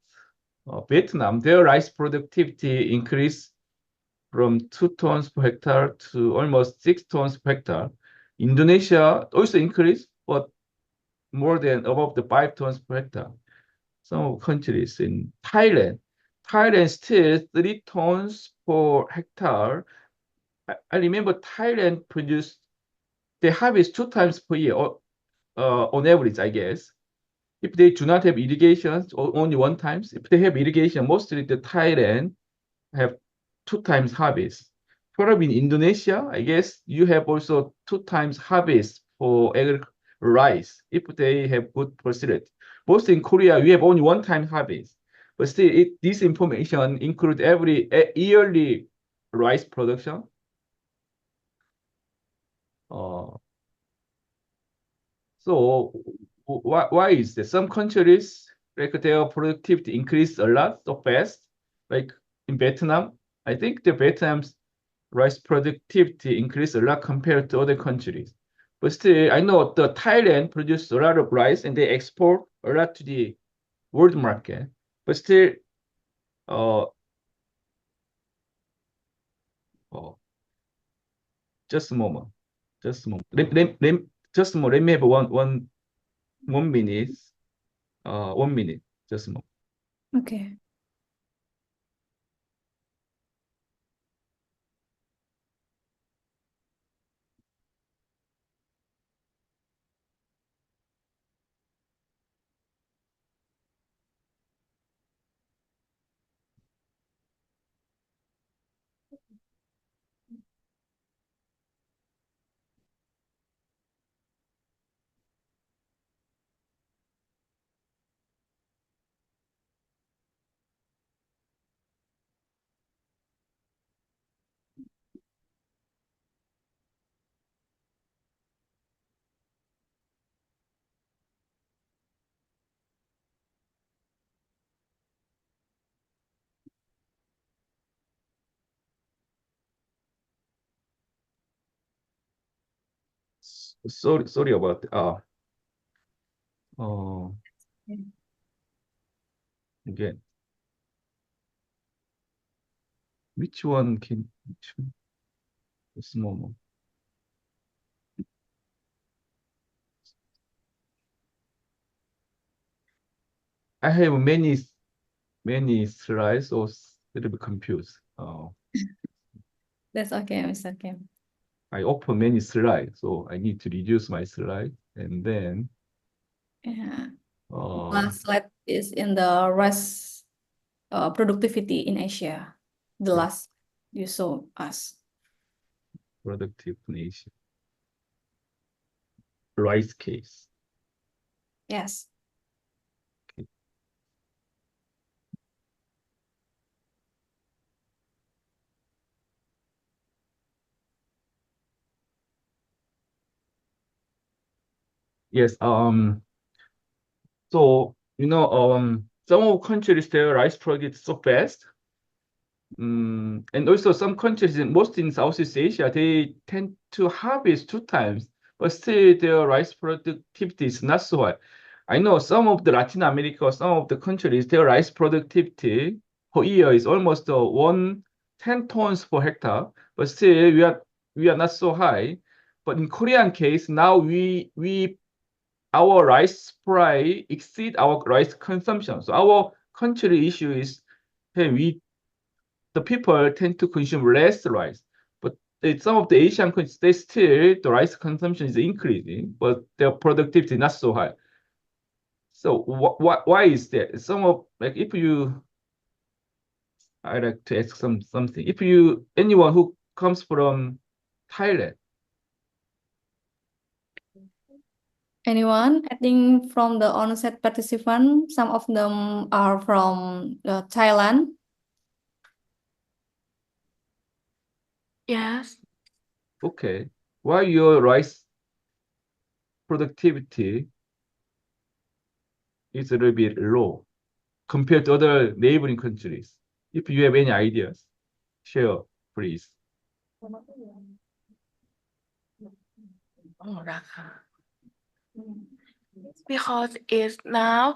Vietnam, their rice productivity increased from 2 tons per hectare to almost 6 tons per hectare. Indonesia also increased, but more than above the 5 tons per hectare. Some countries in Thailand still 3 tons per hectare. I remember Thailand they harvest 2 times per year, on average, I guess. If they do not have irrigation, or only 1 time. If they have irrigation, mostly the Thailand have 2 times harvest. Probably in Indonesia, I guess you have also 2 times harvest for rice if they have good facility. Most in Korea, we have only 1 time harvest. But still, this information include every yearly rice production. So why is that? Some countries, like their productivity increased a lot so fast, like in Vietnam. I think the Vietnam's rice productivity increased a lot compared to other countries. But still, I know the Thailand produces a lot of rice and they export a lot to the world market. But still, uh, just a moment. Just a moment. Just a moment. Let me have one minute. 1 minute. Just a moment. Okay. Sorry about again. Which one? Just a moment. I have many slides, so it's a little bit confused. That's okay, Mr. Kim. I open many slides, so I need to reduce my slide, and then Yeah. Last slide is in the rice productivity in Asia. The last you saw us. productive nation. Rice case. Yes. Yes. So some of countries their rice produce so fast. And also some countries, most in Southeast Asia, they tend to harvest 2 times, but still their rice productivity is not so high. I know some of the Latin America, some of the countries, their rice productivity per year is almost 10 tons per hectare, but still we are not so high. But in Korean case, now our rice supply exceed our rice consumption. So our country issue is, hey, the people tend to consume less rice. But some of the Asian countries, the rice consumption is increasing, but their productivity not so high. So why is that? I like to ask something. Anyone who comes from Thailand, Anyone? I think from the onset participant, some of them are from Thailand. Yes. okay, why your rice productivity is a little bit low compared to other neighboring countries? If you have any ideas, share, please. Because it's now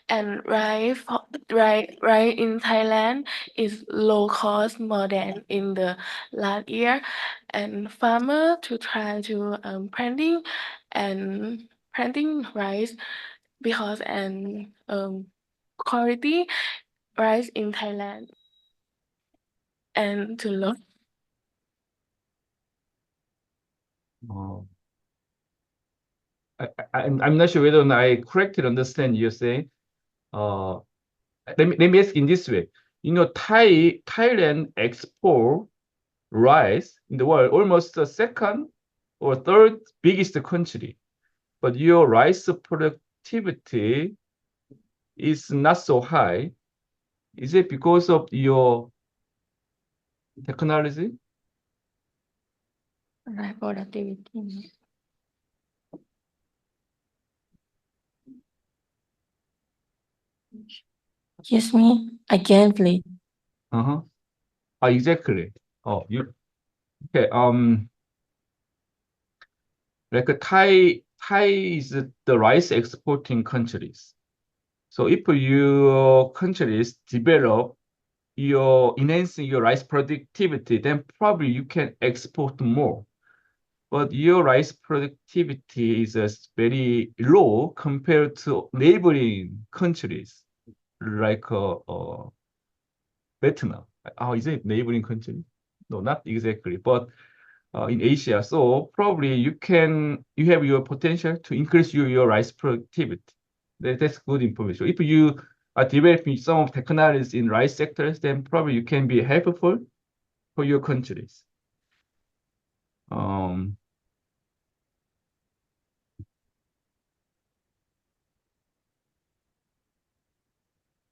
and right in Thailand is low cost more than in the last year, and farmer to try to planting rice because quality rice in Thailand and to low. Oh. I'm not sure whether or not I correctly understand you're saying. Let me ask in this way. Thailand export rice in the world, almost the second or third biggest country. But your rice productivity is not so high. Is it because of your technology? Productivity. Excuse me, again, please. Uh-huh. Exactly. Oh, okay. Like Thai is the rice exporting countries. So if your countries develop enhancing your rice productivity, then probably you can export more. but your rice productivity is very low compared to neighboring countries like Vietnam. Is it neighboring country? No, not exactly, but in Asia. So probably you have your potential to increase your rice productivity. That's good information. If you are developing some technologies in rice sectors, then probably you can be helpful for your countries. Um,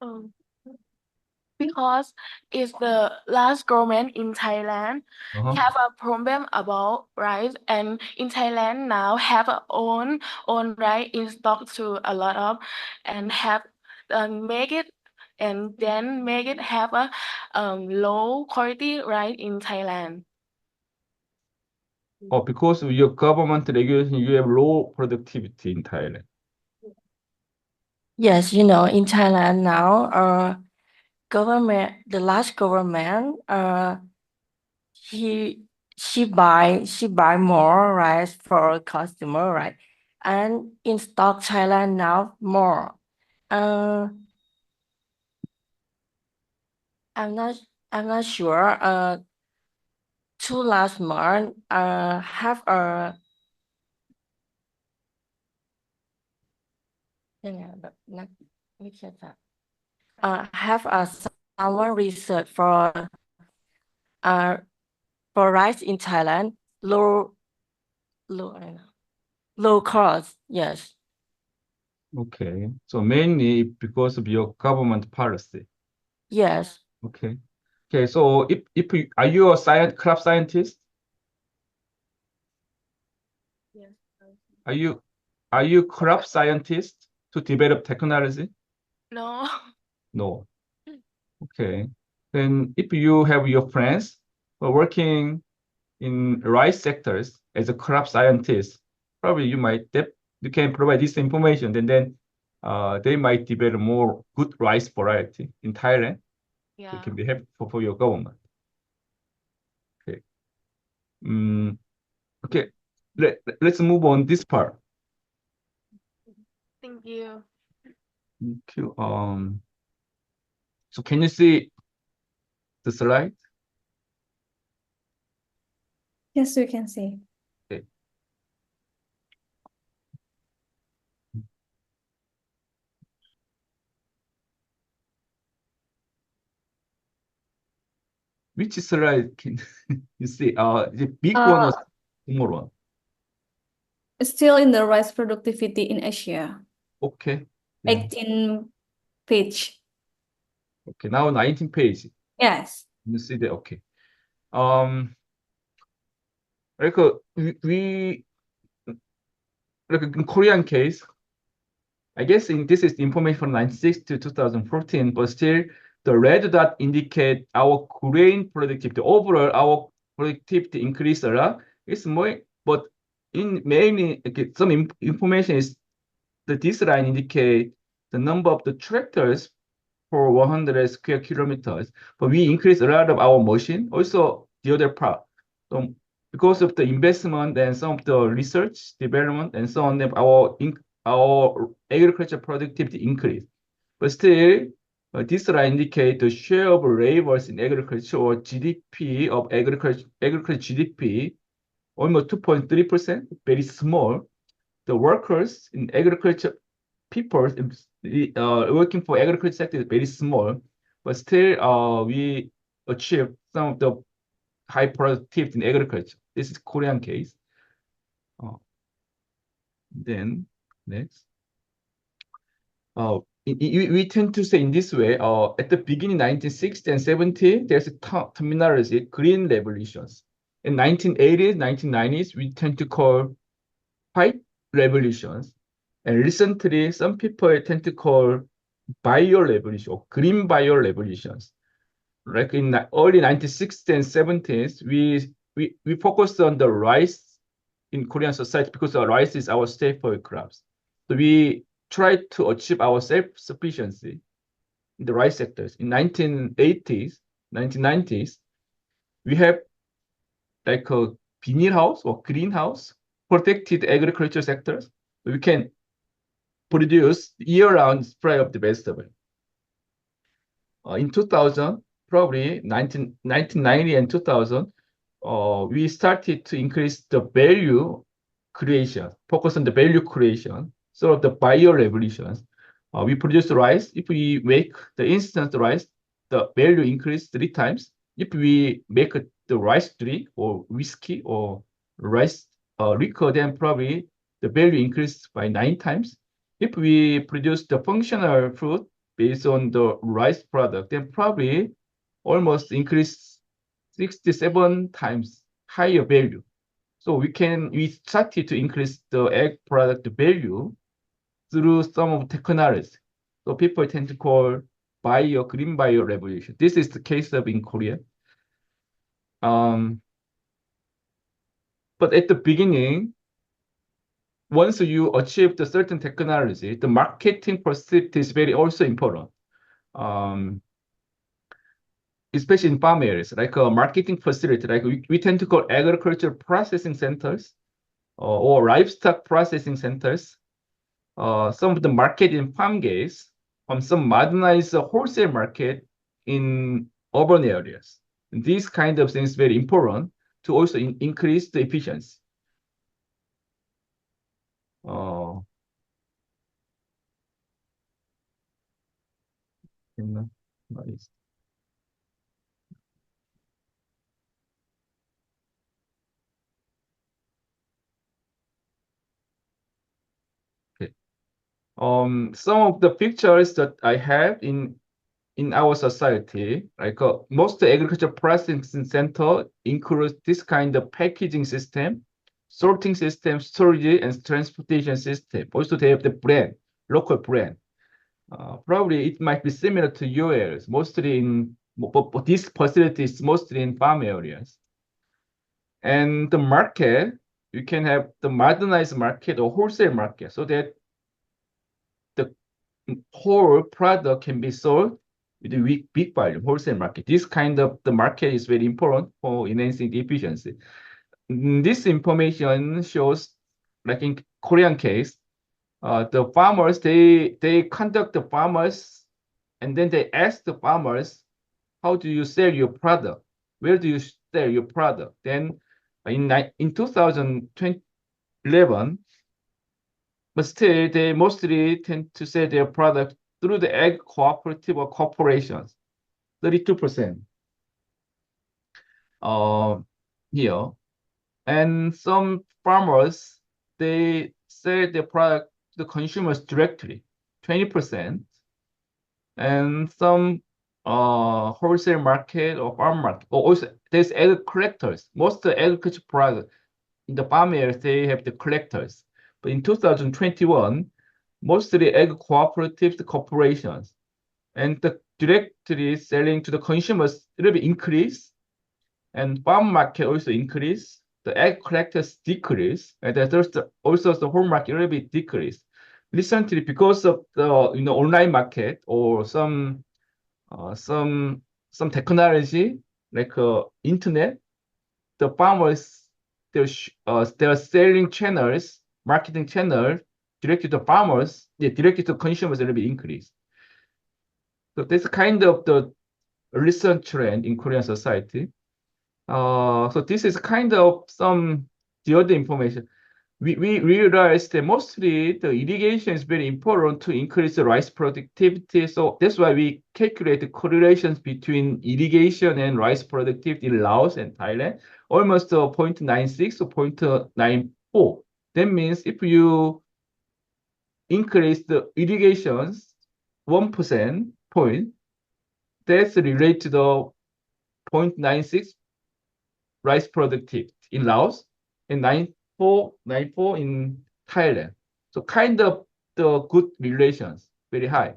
Um, because it's the last government in Thailand uh-huh. have a problem about rice, and in Thailand now have a own rice in stock to a lot of, and have make it and then make it have a low quality rice in Thailand. Because of your government regulation, you have low productivity in Thailand. Yes, in Thailand now, the last government, he she buy more rice for customer, right? And in stock Thailand now more. Uh, I'm not sure. Two last month, have a have a someone research uh for rice in Thailand low low cost. Yes. Okay. So mainly because of your government policy. Yes. Okay. Okay. So if you, are you a crop scientist? Yes. Are you crop scientist to develop technology? No. No. Okay. Then if you have your friends who are working in rice sectors as a crop scientist, probably you can provide this information, and then they might develop more good rice variety in Thailand. Yeah. It can be helpful for your government. Okay. Okay. Let's move on this part. Thank you. Thank you. So can you see the slide? Yes, we can see. Okay. Which slide can you see? The big one or small one? Still in the rice productivity in Asia. Okay. Yeah. 18 page. Okay. Now 19 page. Yes. You see that? Okay. Like we like in Korean case, I guess this is the information from 96 to 2014, but still the red dot indicate our grain productivity. Overall, our productivity increased a lot. It's more, but in mainly some information is that this line indicate the number of the tractors for 100 square kilometers. But we increased a lot of our machine. Also, the other part. So because of the investment and some of the research, development, and so on, our agriculture productivity increased. But still, this line indicate the share of laborers in agriculture or GDP of agriculture GDP, almost 2.3%, very small. The workers in agriculture, people working for agriculture sector is very small, but still we achieve some of the high productivity in agriculture. This is Korean case. Then next. We tend to say in this way, at the beginning 1960 and 70, there's a terminology, green revolutions. In 1980s, 1990s, we tend to call white revolutions. And recently, some people tend to call bio revolution or green bio revolutions. Like in the early 1960s and 70s, we focused on the rice in Korean society because the rice is our staple crops. So we tried to achieve our self-sufficiency in the rice sectors. In 1980s, 1990s, we have like vinyl house or greenhouse, protected agriculture sectors, we can produce year-round supply of the vegetable. In 2000, probably 1990 and 2000, we started to increase the value creation, focus on the value creation, sort of the bio-revolutions. We produce rice. If we make the instant rice, the value increase 3 times. If we make the rice drink or whiskey or rice liquor, then probably the value increased by 9 times. If we produce the functional food based on the rice product, then probably almost increase 67 times higher value. So we started to increase the egg product value through some of technology. So people tend to call green bio revolution. This is the case of in Korea. But at the beginning, once you achieve the certain technology, the marketing facility is very also important. Especially in farm areas, like a marketing facility, like we tend to call agriculture processing centers or livestock processing centers. Some of the market in farm gates, some modernized wholesale market in urban areas. These kind of things very important to also increase the efficiency. Okay. Some of the pictures that I have in our society, like most agriculture processing center includes this kind of packaging system, sorting system, storage, and transportation system. Also, they have the brand, local brand. Probably it might be similar to your areas, mostly but this facility is mostly in farm areas. And the market, you can have the modernized market or wholesale market, so that the whole product can be sold with a big volume, wholesale market. This kind of the market is very important for enhancing the efficiency. This information shows, like in Korean case, the farmers, they conduct the farmers, and then they ask the farmers, how do you sell your product? Where do you sell your product? Then in 2011, but still they mostly tend to sell their product through the egg cooperative or corporations, 32%. Here. And some farmers, they sell their product to the consumers directly, 20%. And some wholesale market or farm market, or also there's egg collectors. Most of the agriculture product in the farm areas, they have the collectors. But in 2021, mostly egg cooperatives, the corporations, and the directly selling to the consumers a little bit increase, and farm market also increase. The egg collectors decrease, and there's also the whole market a little bit decrease. Recently, because of the online market or some technology like internet, the farmers their selling channels, marketing channel directed to farmers, directed to consumers a little bit increase. So that's kind of the recent trend in Korean society. So this is kind of the other information. We realized that mostly the irrigation is very important to increase the rice productivity. So that's why we calculate the correlations between irrigation and rice productivity in Laos and Thailand, almost 0.96 or 0.94. That means if you increase the irrigations 1% point, that's related to the 0.96 rice productivity in Laos and 94 in Thailand. So kind of the good relations, very high.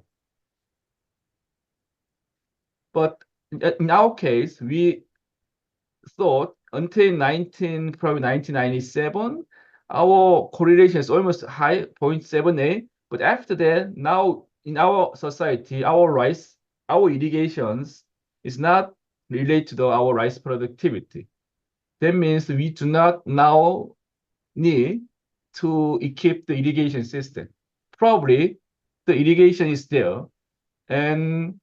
But in our case, we thought until probably 1997, our correlation is almost high, 0.78. But after that, now in our society, our irrigations is not related to our rice productivity. that means we do not now need to equip the irrigation system. Probably the irrigation is there, and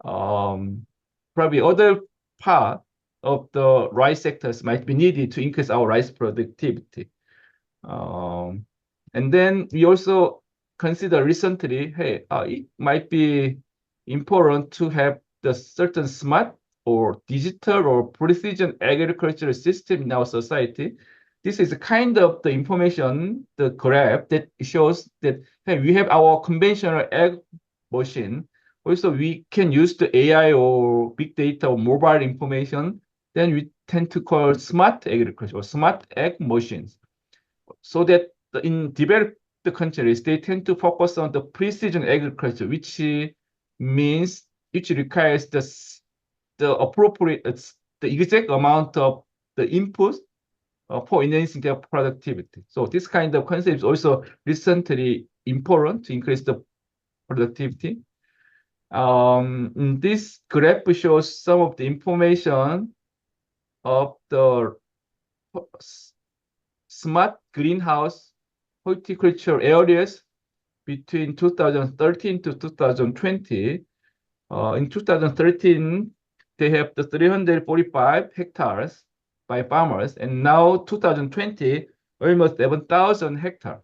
probably other part of the rice sectors might be needed to increase our rice productivity. And then we also consider recently, hey, it might be important to have the certain smart or digital or precision agricultural system in our society. This is kind of the information, the graph that shows that, hey, we have our conventional ag machine. Also, we can use the AI or big data or mobile information. Then we tend to call smart agriculture or smart ag machines. So that in developed countries, they tend to focus on the precision agriculture, which requires the appropriate, the exact amount of the input for enhancing their productivity. So this kind of concept is also recently important to increase the productivity. This graph shows some of the information of the smart greenhouse horticulture areas between 2013 to 2020. In 2013, they have the 345 hectares by farmers, and now 2020, almost 7,000 hectares.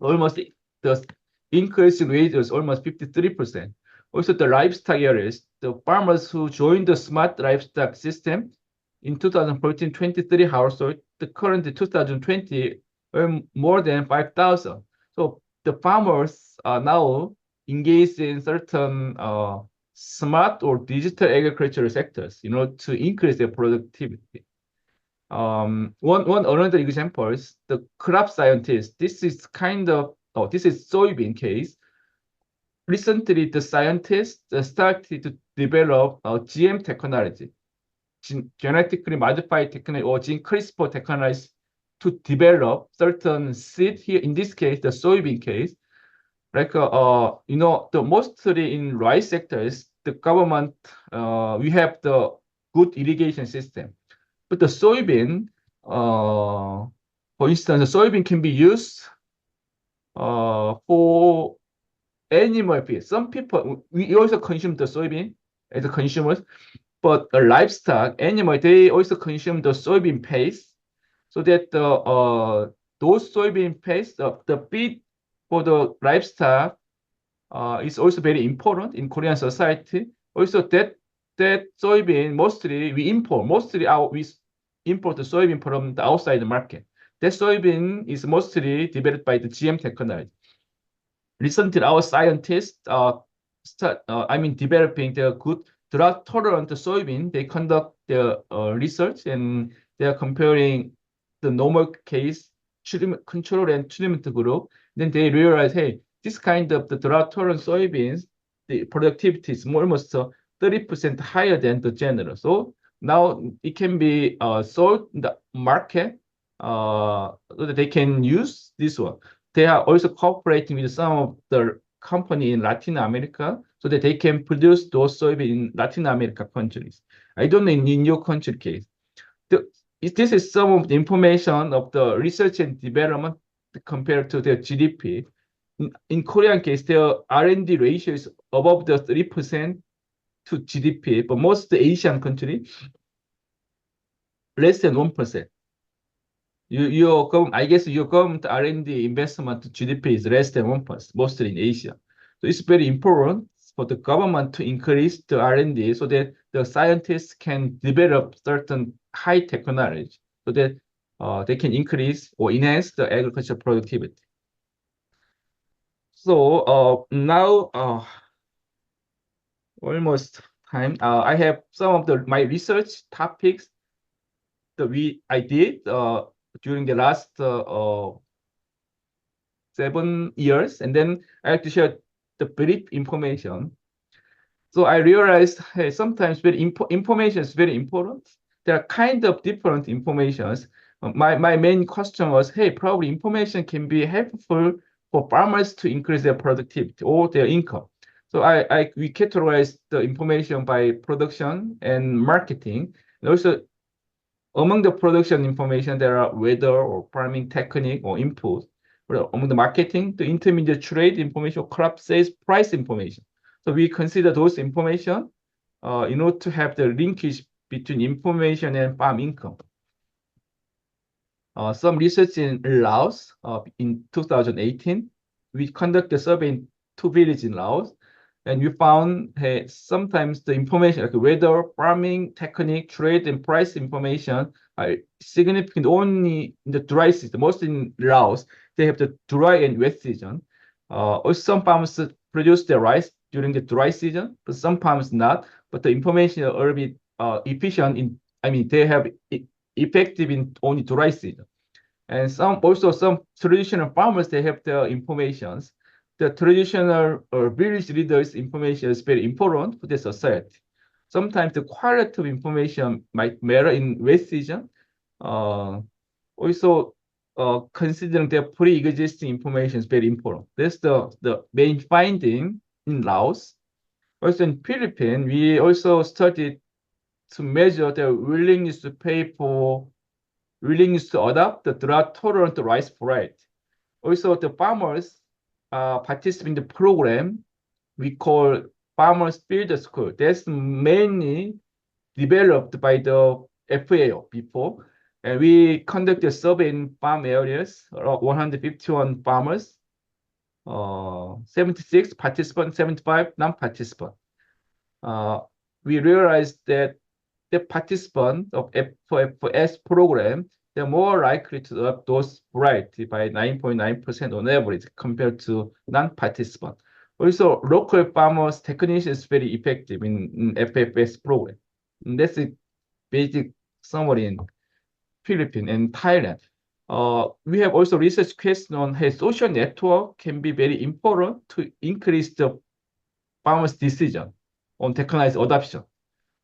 Almost the increase in rate is almost 53%. Also, the livestock areas, the farmers who joined the smart livestock system in 2014, 23 households, the current 2020 more than 5,000. So the farmers are now engaged in certain smart or digital agricultural sectors, to increase their productivity. One another example is the crop scientist. This is this is soybean case. Recently, the scientists started to develop GM technology, genetically modified technology or gene CRISPR technology to develop certain seed here. In this case, the soybean case, like the mostly in rice sectors, the government we have the good irrigation system, but the soybean, for instance, the soybean can be used for animal feed. Some people, we also consume the soybean as a consumers, but the livestock animal, they also consume the soybean paste, so that those soybean paste, the feed for the livestock is also very important in Korean society. Also, that soybean mostly we import. We import the soybean from the outside market. That soybean is mostly developed by the GM technology. Recently, our scientists developing the good drought-tolerant soybean. They conduct their research, and they are comparing the normal case treatment control and treatment group. Then they realize, hey, this kind of the drought-tolerant soybeans, the productivity is almost 30% higher than the general. So now it can be sold in the market so that they can use this one. They are also cooperating with some of the company in Latin America so that they can produce those soybean in Latin America countries. I don't know in your country case. This is some of the information of the research and development compared to their GDP. In Korean case, their R&D ratio is above the 3% to GDP, but most the Asian countries, less than 1%. I guess your government R&D investment to GDP is less than 1%, mostly in Asia. So it's very important for the government to increase the R&D so that the scientists can develop certain high technology so that they can increase or enhance the agricultural productivity. So now almost time. I have some of my research topics that I did during the last 7 years, and then I like to share the brief information. So I realized, hey, sometimes information is very important. There are kind of different informations. My main question was, hey, probably information can be helpful for farmers to increase their productivity or their income. So we categorize the information by production and marketing, and also among the production information, there are weather or farming technique or input. Or among the marketing, the intermediate trade information, crop sales, price information. So we consider those information in order to have the linkage between information and farm income. Some research in Laos in 2018, we conducted a survey in 2 villages in Laos, and we found sometimes the information like weather, farming, technique, trade, and price information are significant only in the dry season. Mostly in Laos, they have the dry and wet season. Also, some farmers produce their rice during the dry season, but some farmers not. But the information are a bit efficient in, they have effective in only dry season. And some traditional farmers, they have their informations. The traditional village leaders' information is very important for the society. Sometimes the quality of information might matter in wet season. Also, considering their pre-existing information is very important. That's the main finding in Laos. Also in Philippines, we also studied to measure their willingness to adopt the drought-tolerant rice variety. Also, the farmers participate in the program we call Farmers Field School. That's mainly developed by the FAO before. And we conducted a survey in farm areas, around 151 farmers, 76 participants, 75 non-participants. We realized that the participants of FOS program, they're more likely to adopt those variety by 9.9% on average compared to non-participant. Also, local farmers technicians is very effective in FFS program. And that's a basic summary in Philippines and Thailand. We have also research question on how social network can be very important to increase the farmers' decision on technology adoption.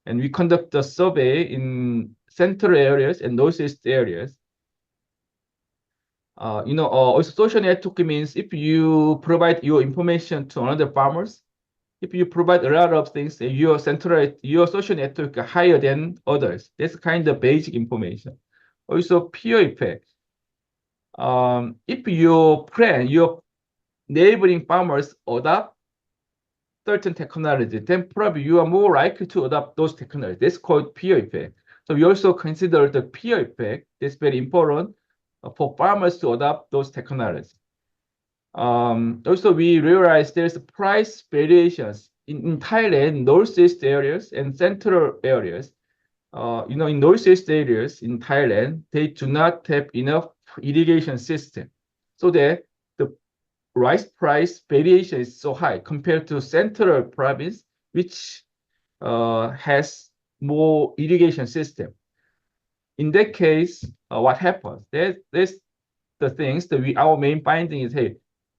And we conduct a survey in central areas and northeast areas. Also social network means if you provide your information to another farmers, if you provide a lot of things, your social network is higher than others. That's kind of basic information. Also peer effect. If your neighboring farmers adopt certain technology, then probably you are more likely to adopt those technologies. That's called peer effect. So we also consider the peer effect. That's very important for farmers to adopt those technologies. Also, we realize there's price variations in Thailand, northeast areas and central areas. In northeast areas in Thailand, they do not have enough irrigation system, so that the rice price variation is so high compared to central province, which has more irrigation system. In that case, what happens? There's the things that our main finding is, hey,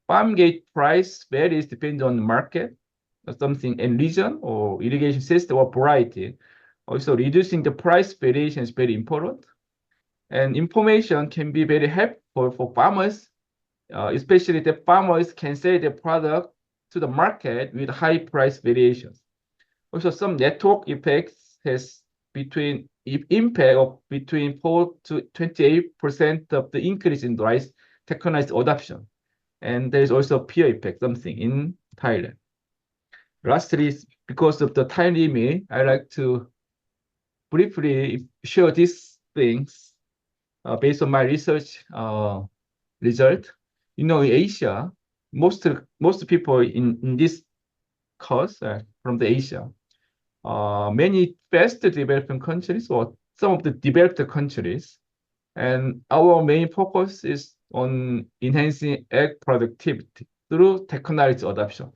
farm gate price varies depending on the market or something and region or irrigation system or variety. Also, reducing the price variation is very important. And information can be very helpful for farmers, especially the farmers can sell their product to the market with high price variations. Also, some network effects has impact of between 4 to 28% of the increase in rice technology adoption. And there is also peer effect, something in Thailand. Lastly, because of the time limit, I like to briefly share these things based on my research result. In Asia, most people in this course are from the Asia. Many fast developing countries or some of the developed countries. And our main focus is on enhancing egg productivity through technology adoption.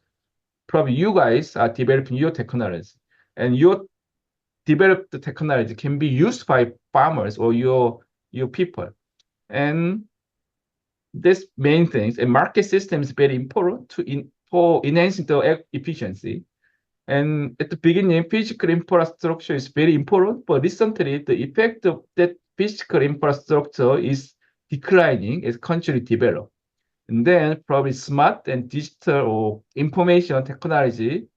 Probably you guys are developing your technology, and your developed technology can be used by farmers or your people. And this main things, a market system is very important for enhancing the egg efficiency. And at the beginning, physical infrastructure is very important, but recently the effect of that physical infrastructure is declining as countries develop. And then probably smart and digital or information technology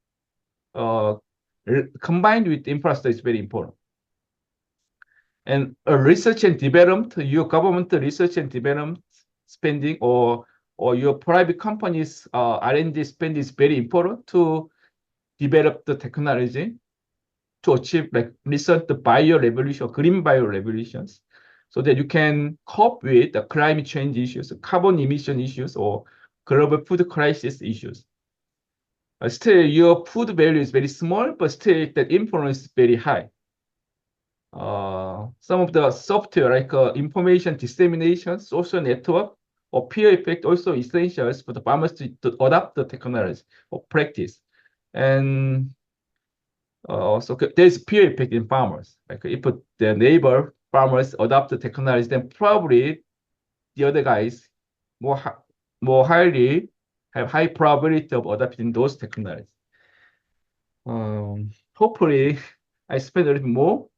combined with infrastructure is very important. And research and development, your government research and development spending or your private companies R&D spend is very important to develop the technology to achieve like recent bio revolution, green bio revolutions, so that you can cope with the climate change issues, carbon emission issues, or global food crisis issues. Still, your food value is very small, but still the influence is very high. Some of the software like information dissemination, social network, or peer effect also essentials for the farmers to adopt the technology or practice. And so there's peer effect in farmers. Like if the neighbor farmers adopt the technology, then probably the other guys more highly have high probability of adopting those technologies. Hopefully, I spend a little more,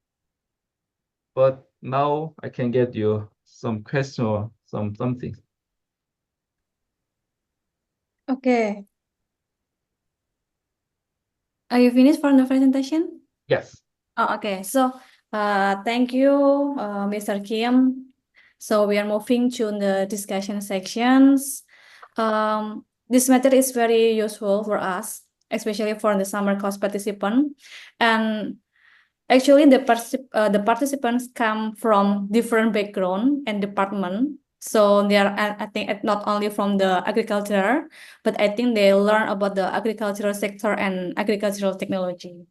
but now I can get you some question or something. Okay. Are you finished for the presentation? Yes. Oh, okay. So, thank you, Mr. Kim. So we are moving to the discussion sections. This matter is very useful for us, especially for the summer course participant. And actually, the participants come from different background and department. So they are, I think, not only from the agriculture, but I think they learn about the agricultural sector and agricultural technology.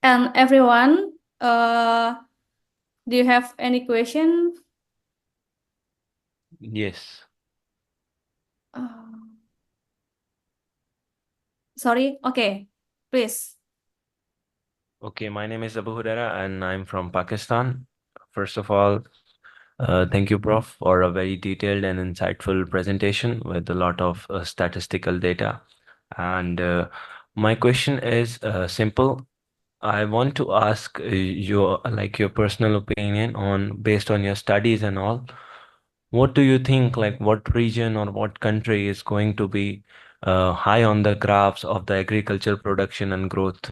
And everyone, do you have any question? Yes. Sorry. Okay, please. Okay, my name is Abu Hudara and I'm from Pakistan. First of all, thank you, Prof, for a very detailed and insightful presentation with a lot of statistical data. And my question is simple. I want to ask your personal opinion on based on your studies and all. What do you think, like what region or what country is going to be high on the graphs of the agriculture production and growth?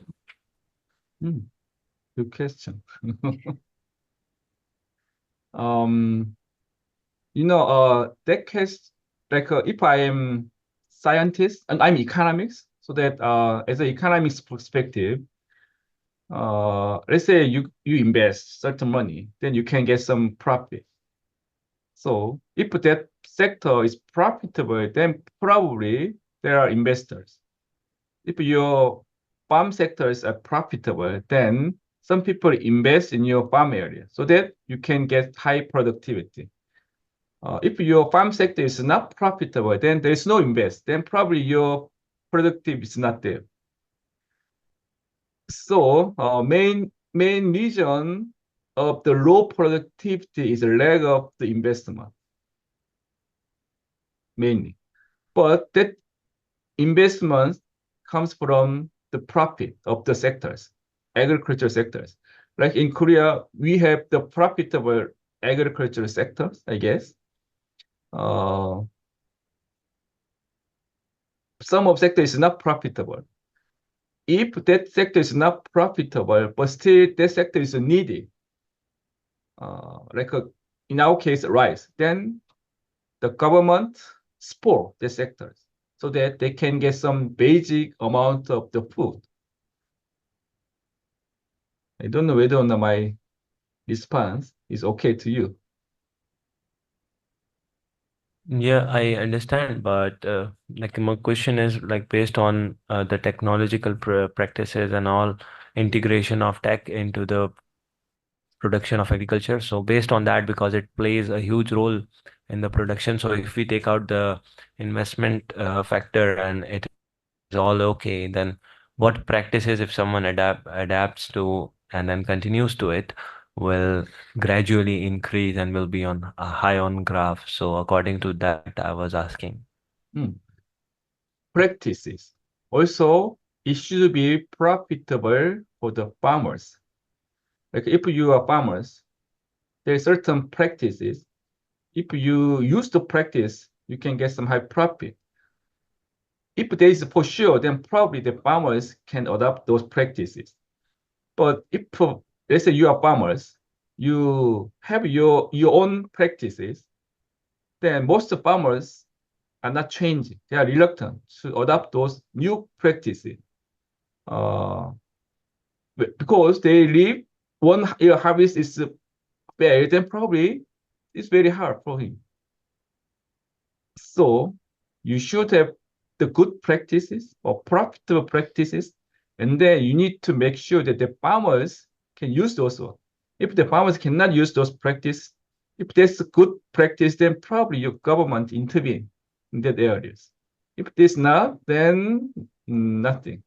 Good question. That case, like if I am scientist and I'm economics, so that as an economics perspective, let's say you invest certain money, then you can get some profit. So if that sector is profitable, then probably there are investors. If your farm sectors are profitable, then some people invest in your farm area so that you can get high productivity. If your farm sector is not profitable, then there's no invest. Then probably your productivity is not there. So main reason of the low productivity is a lack of the investment, mainly. But that investment comes from the profit of the sectors, agricultural sectors. Like in Korea, we have the profitable agricultural sectors, I guess. Some of sector is not profitable. If that sector is not profitable, but still that sector is needed, in our case, rice, then the government support the sectors so that they can get some basic amount of the food. I don't know whether or not my response is okay to you. Yeah, I understand, but like my question is like based on the technological practices and all integration of tech into the production of agriculture. So based on that, because it plays a huge role in the production. So if we take out the investment factor and it is all okay, then what practices if someone adapts to and then continues to it will gradually increase and will be on a high on graph. So according to that, I was asking. Practices. Also, it should be profitable for the farmers. Like if you are farmers, there are certain practices. If you use the practice, you can get some high profit. If there is for sure, then probably the farmers can adopt those practices. But if, let's say you are farmers, you have your own practices, then most farmers are not changing. They are reluctant to adopt those new practices. Because they live, one year harvest is failed, then probably it's very hard for him. So you should have the good practices or profitable practices, and then you need to make sure that the farmers can use those one. If the farmers cannot use those practice, if that's a good practice, then probably your government intervene in that areas. If this not, then nothing.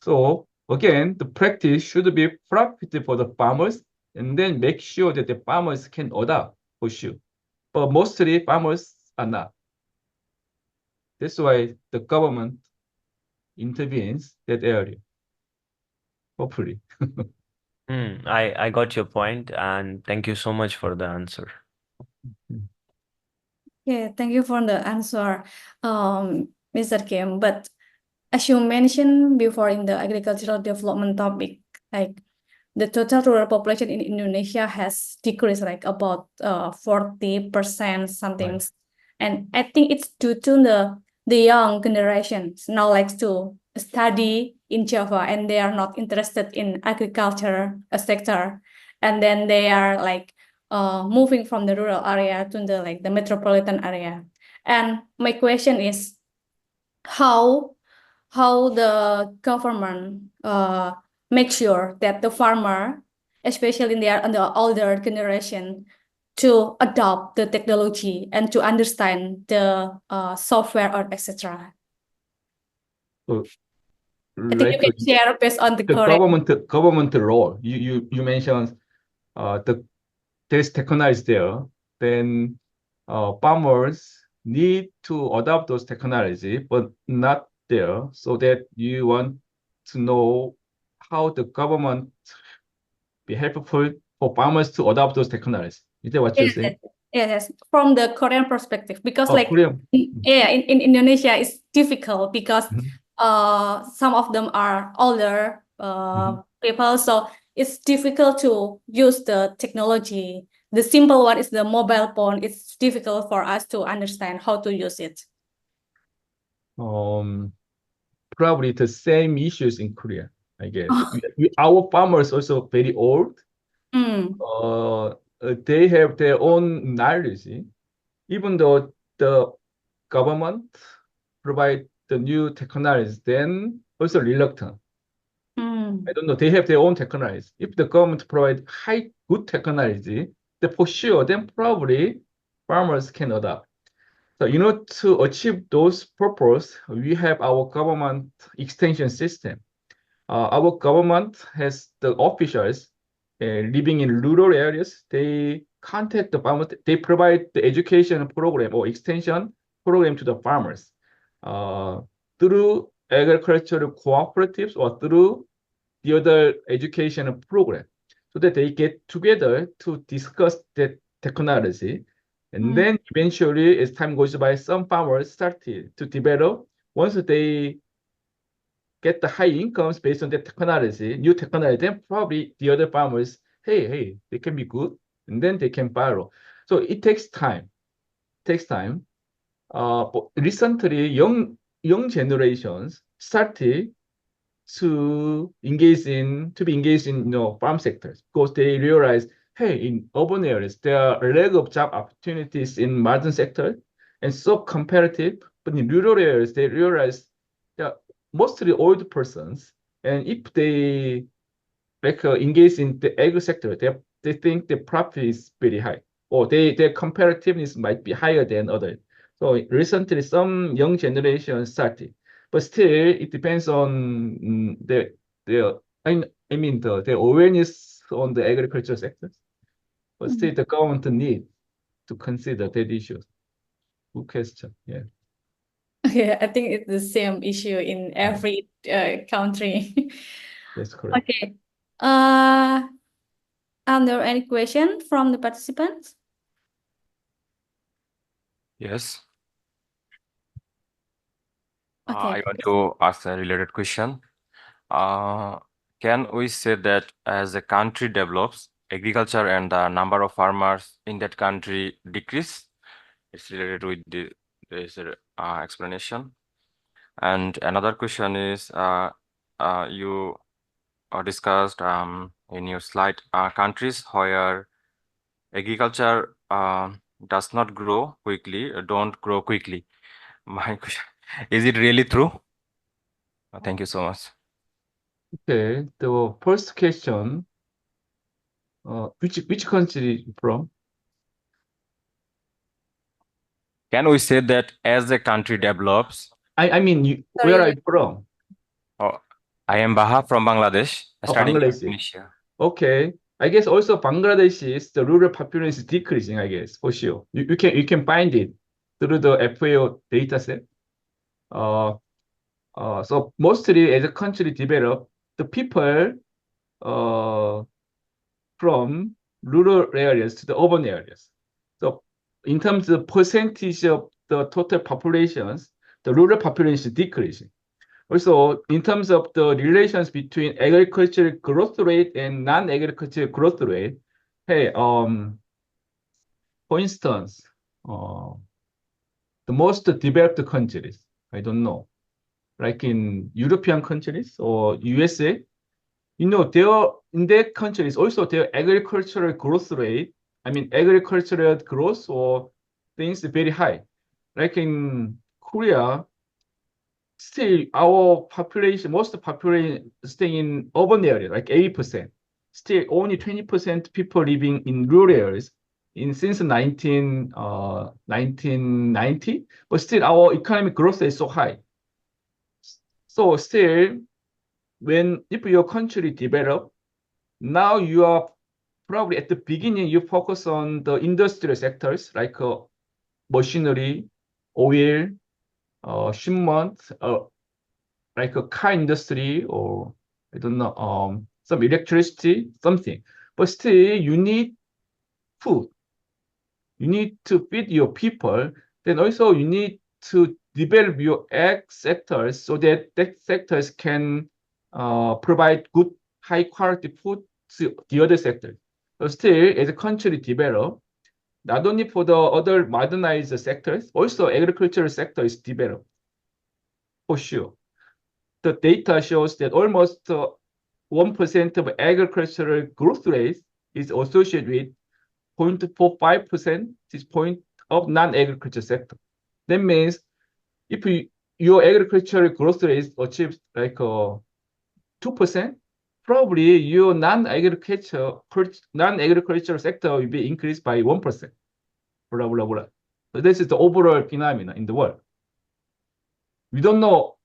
So again, the practice should be profitable for the farmers, and then make sure that the farmers can adopt for sure. But mostly farmers are not. That's why the government intervenes that area. Hopefully. I got your point, and thank you so much for the answer. Yeah, thank you for the answer, Mr. Kim. But as you mentioned before in the agricultural development topic, like the total rural population in Indonesia has decreased like about 40% something. Right. And I think it's due to the young generations now likes to study in Java and they are not interested in agriculture sector. And then they are like moving from the rural area to the metropolitan area. And my question is how the government make sure that the farmer, especially in the older generation, to adopt the technology and to understand the software or etc. So, I think you like can share based on the the current. government role. You mentioned there's technology there. Then farmers need to adopt those technology, but not there. So that you want to know how the government be helpful for farmers to adopt those technologies. Is that what you're Yes, saying? yes, from the Korean perspective, because Oh, Korean. in Indonesia it's difficult because Mhm. some of them are older Mhm. people, so it's difficult to use the technology. The simple one is the mobile phone. It's difficult for us to understand how to use it. Probably the same issues in Korea, I guess. Our farmers also very old. Mm, They have their own knowledge, even though the government provide the new technologies, then also reluctant. I don't know. They have their own technology. If the government provide high good technology, then for sure, then probably farmers can adopt. So, to achieve those purpose, we have our government extension system. Our government has the officials living in rural areas. They contact the farmers. They provide the education program or extension program to the farmers through agricultural cooperatives or through the other education program, so that they get together to discuss that technology. And then eventually, as time goes by, some farmers started to develop. Once they get the high incomes based on the technology, new technology, then probably the other farmers, hey, they can be good, and then they can borrow. So it takes time. Takes time. But recently, young generations started to be engaged in farm sectors, because they realize, hey, in urban areas there are a lack of job opportunities in modern sector and so competitive. But in rural areas they realize they're mostly old persons, and if they engage in the agri sector, they think the profit is very high, or their competitiveness might be higher than others. So recently, some young generation started, but still, it depends on the the awareness on the agricultural sectors. But still, the government need to consider that issue. Good question. Yeah, Okay, I think it's the same issue in every country. that's correct. Okay. Are there any question from the participants? Yes. Okay. I want to ask a related question. Can we say that as a country develops, agriculture and the number of farmers in that country decrease. It's related with this explanation. And another question is, you discussed in your slide countries where agriculture does not grow quickly, don't grow quickly. My question, is it really true? Thank you so much. Okay, the first question, which country you from? Can we say that as the country develops, I mean, where are you from? oh, I am Baha from Bangladesh, studying in Bangladesh. Indonesia. Okay. I guess also Bangladesh is the rural population is decreasing, I guess, for sure. You can find it through the FAO data set. So mostly as a country develop, the people from rural areas to the urban areas. So in terms of percentage of the total populations, the rural population is decreasing. Also, in terms of the relations between agricultural growth rate and non-agricultural growth rate, hey, for instance, the most developed countries, I don't know, like in European countries or USA, in their countries also their agricultural growth rate, I mean, agricultural growth or things very high. Like in Korea, still our population, most population stay in urban area, like 80%. Still only 20% people living in rural areas since 1990, but still our economic growth is so high. So still, if your country develop, now you are probably at the beginning, you focus on the industrial sectors like machinery, oil, shipment, like a car industry or I don't know, some electricity, something. But still, you need food. You need to feed your people. Then also you need to develop your ag sectors so that sectors can provide good, high quality food to the other sectors. But still, as a country develop, not only for the other modernized sectors, also agricultural sector is developed for sure. The data shows that almost 1% of agricultural growth rate is associated with 0.45% point of non-agriculture sector. That means if your agricultural growth rate achieves like 2%, probably your non-agricultural sector will be increased by 1%. Blah blah blah. So this is the overall phenomenon in the world. We don't know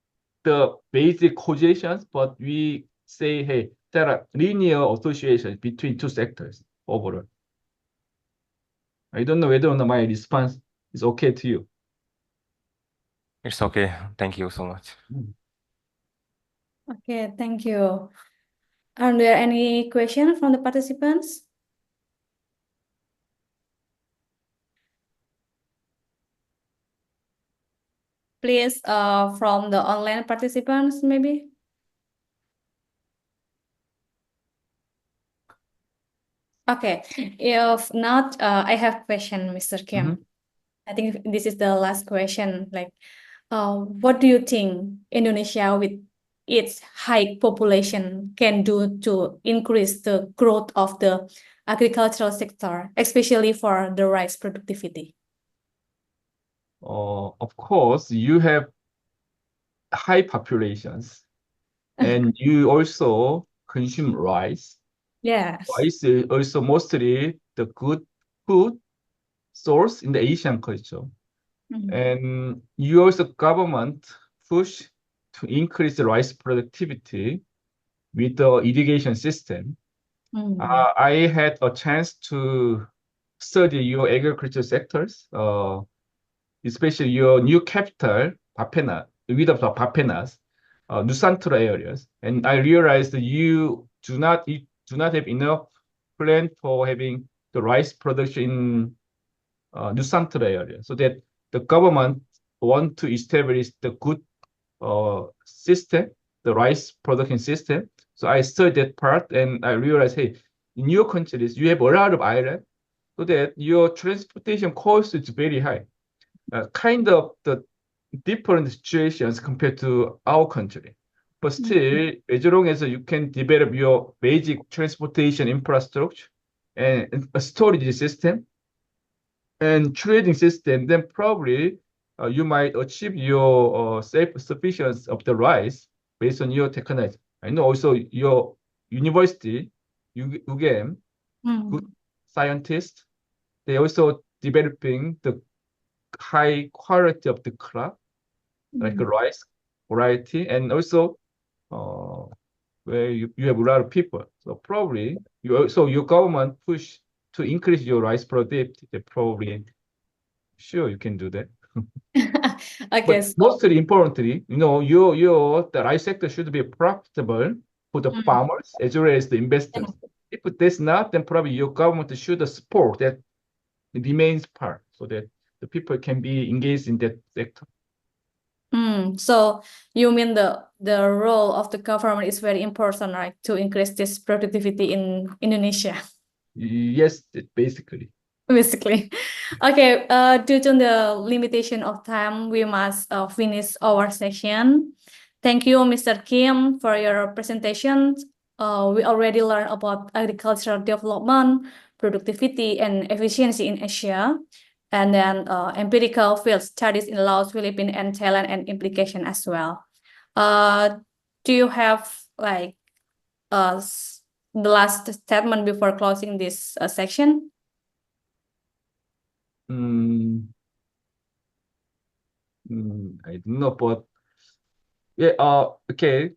the basic causations, but we say, hey, there are linear associations between two sectors overall. I don't know whether or not my response is okay to you. It's okay. Thank you so much. Okay, thank you. Are there any questions from the participants? Please, from the online participants, maybe? Okay, if not, I have question, Mr. Kim. I think this is the last question. Like, what do you think Indonesia with its high population can do to increase the growth of the agricultural sector, especially for the rice productivity? Of course, you have high populations and you also consume rice. Yes. Rice is also mostly the good food source in the Asian culture. And you also government push to increase the rice productivity with the irrigation system. I had a chance to study your agriculture sectors, especially your new capital, Papena, with the Papenas, Nusantara areas. And I realized that you do not have enough plan for having the rice production in Nusantara area, so that the government want to establish the good system, the rice production system. So I studied that part and I realized, hey, in your countries, you have a lot of islands, so that your transportation cost is very high. Kind of the different situations compared to our country. But still, as long as you can develop your basic transportation infrastructure and a storage system and trading system, then probably you might achieve your self-sufficiency of the rice based on your technology. I know also your university, UGM, good scientists, they also developing the high quality of the crop, like rice variety, and also where you have a lot of people. So probably your government push to increase your rice productivity. They probably sure you can do that. Okay, But so mostly importantly, your the rice sector should be profitable for the farmers as well as the investors. If that's not, then probably your government should support that remains part so that the people can be engaged in that sector. So you mean the role of the government is very important, right, to increase this productivity in Indonesia? Yes, basically. Basically. Okay, due to the limitation of time, we must finish our session. Thank you, Mr. Kim, for your presentation. We already learned about agricultural development, productivity, and efficiency in Asia, and then empirical field studies in Laos, Philippines, and Thailand, and implication as well. Do you have like the last statement before closing this section? I don't know, but yeah, okay.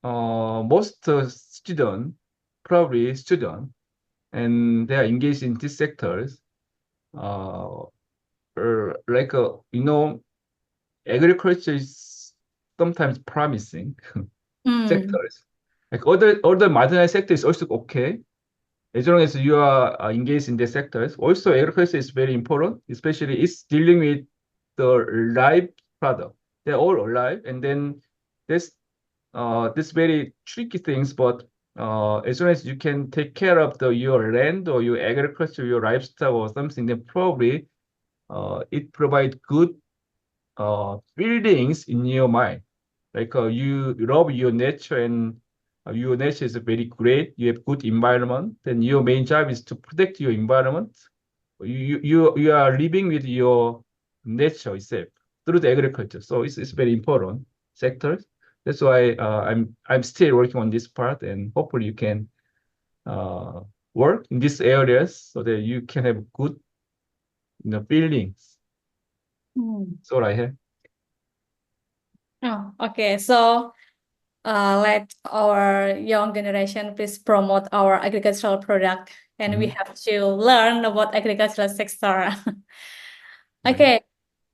Most probably student, and they are engaged in these sectors. Like agriculture is sometimes promising sectors. Like other marginalized sector is also okay, as long as you are engaged in the sectors. Also, agriculture is very important, especially it's dealing with the live product. They're all alive, and then this very tricky things. But as long as you can take care of your land or your agriculture, your livestock or something, then probably it provides good feelings in your mind. Like you love your nature and your nature is very great. You have good environment. Then your main job is to protect your environment. You are living with your nature itself through the agriculture. So it's very important sectors. That's why I'm still working on this part, and hopefully you can work in these areas so that you can have good feelings. That's all I have. Oh, okay. So let our young generation please promote our agricultural product, and we have to learn about agricultural sector. Okay.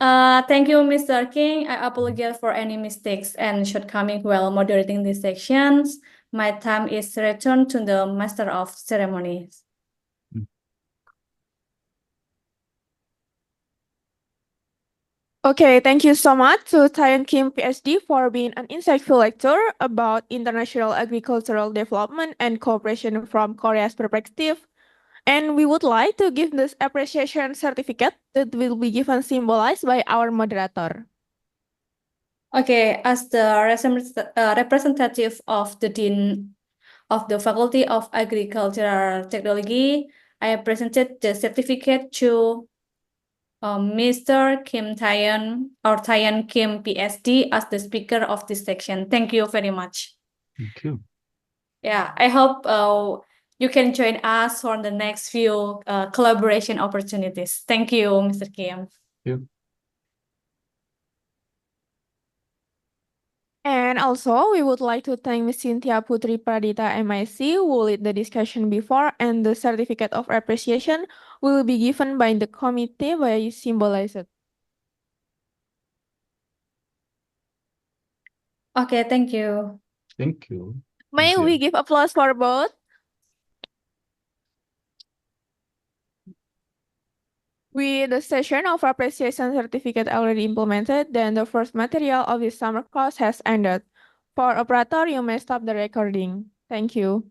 Thank you, Mr. King. I apologize for any mistakes and shortcomings while moderating these sections. My time is returned to the Master of Ceremonies. Okay, thank you so much to Taeyoon Kim, Ph.D. for being an insightful lecturer about international agricultural development and cooperation from Korea's perspective. And we would like to give this appreciation certificate that will be given symbolized by our moderator. Okay, as the representative of the Dean of the Faculty of Agricultural Technology, I presented the certificate to Mr. Kim Taeyoon or Taeyoon Kim, Ph.D. as the speaker of this section. Thank you very much. Thank you. Yeah, I hope you can join us for the next few collaboration opportunities. Thank you, Mr. Kim. Thank you. And also, we would like to thank Ms. Cynthia Putri Pradita MIC, who led the discussion before, and the certificate of appreciation will be given by the committee by symbolized. Okay, thank you. Thank you. May Thank you. we give applause for both? With the session of appreciation certificate already implemented, then the first material of this summer course has ended. For operator, you may stop the recording. Thank you.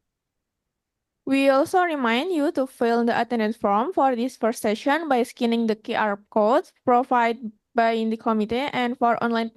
We also remind you to fill the attendance form for this first session by scanning the QR codes provided by the committee, and for online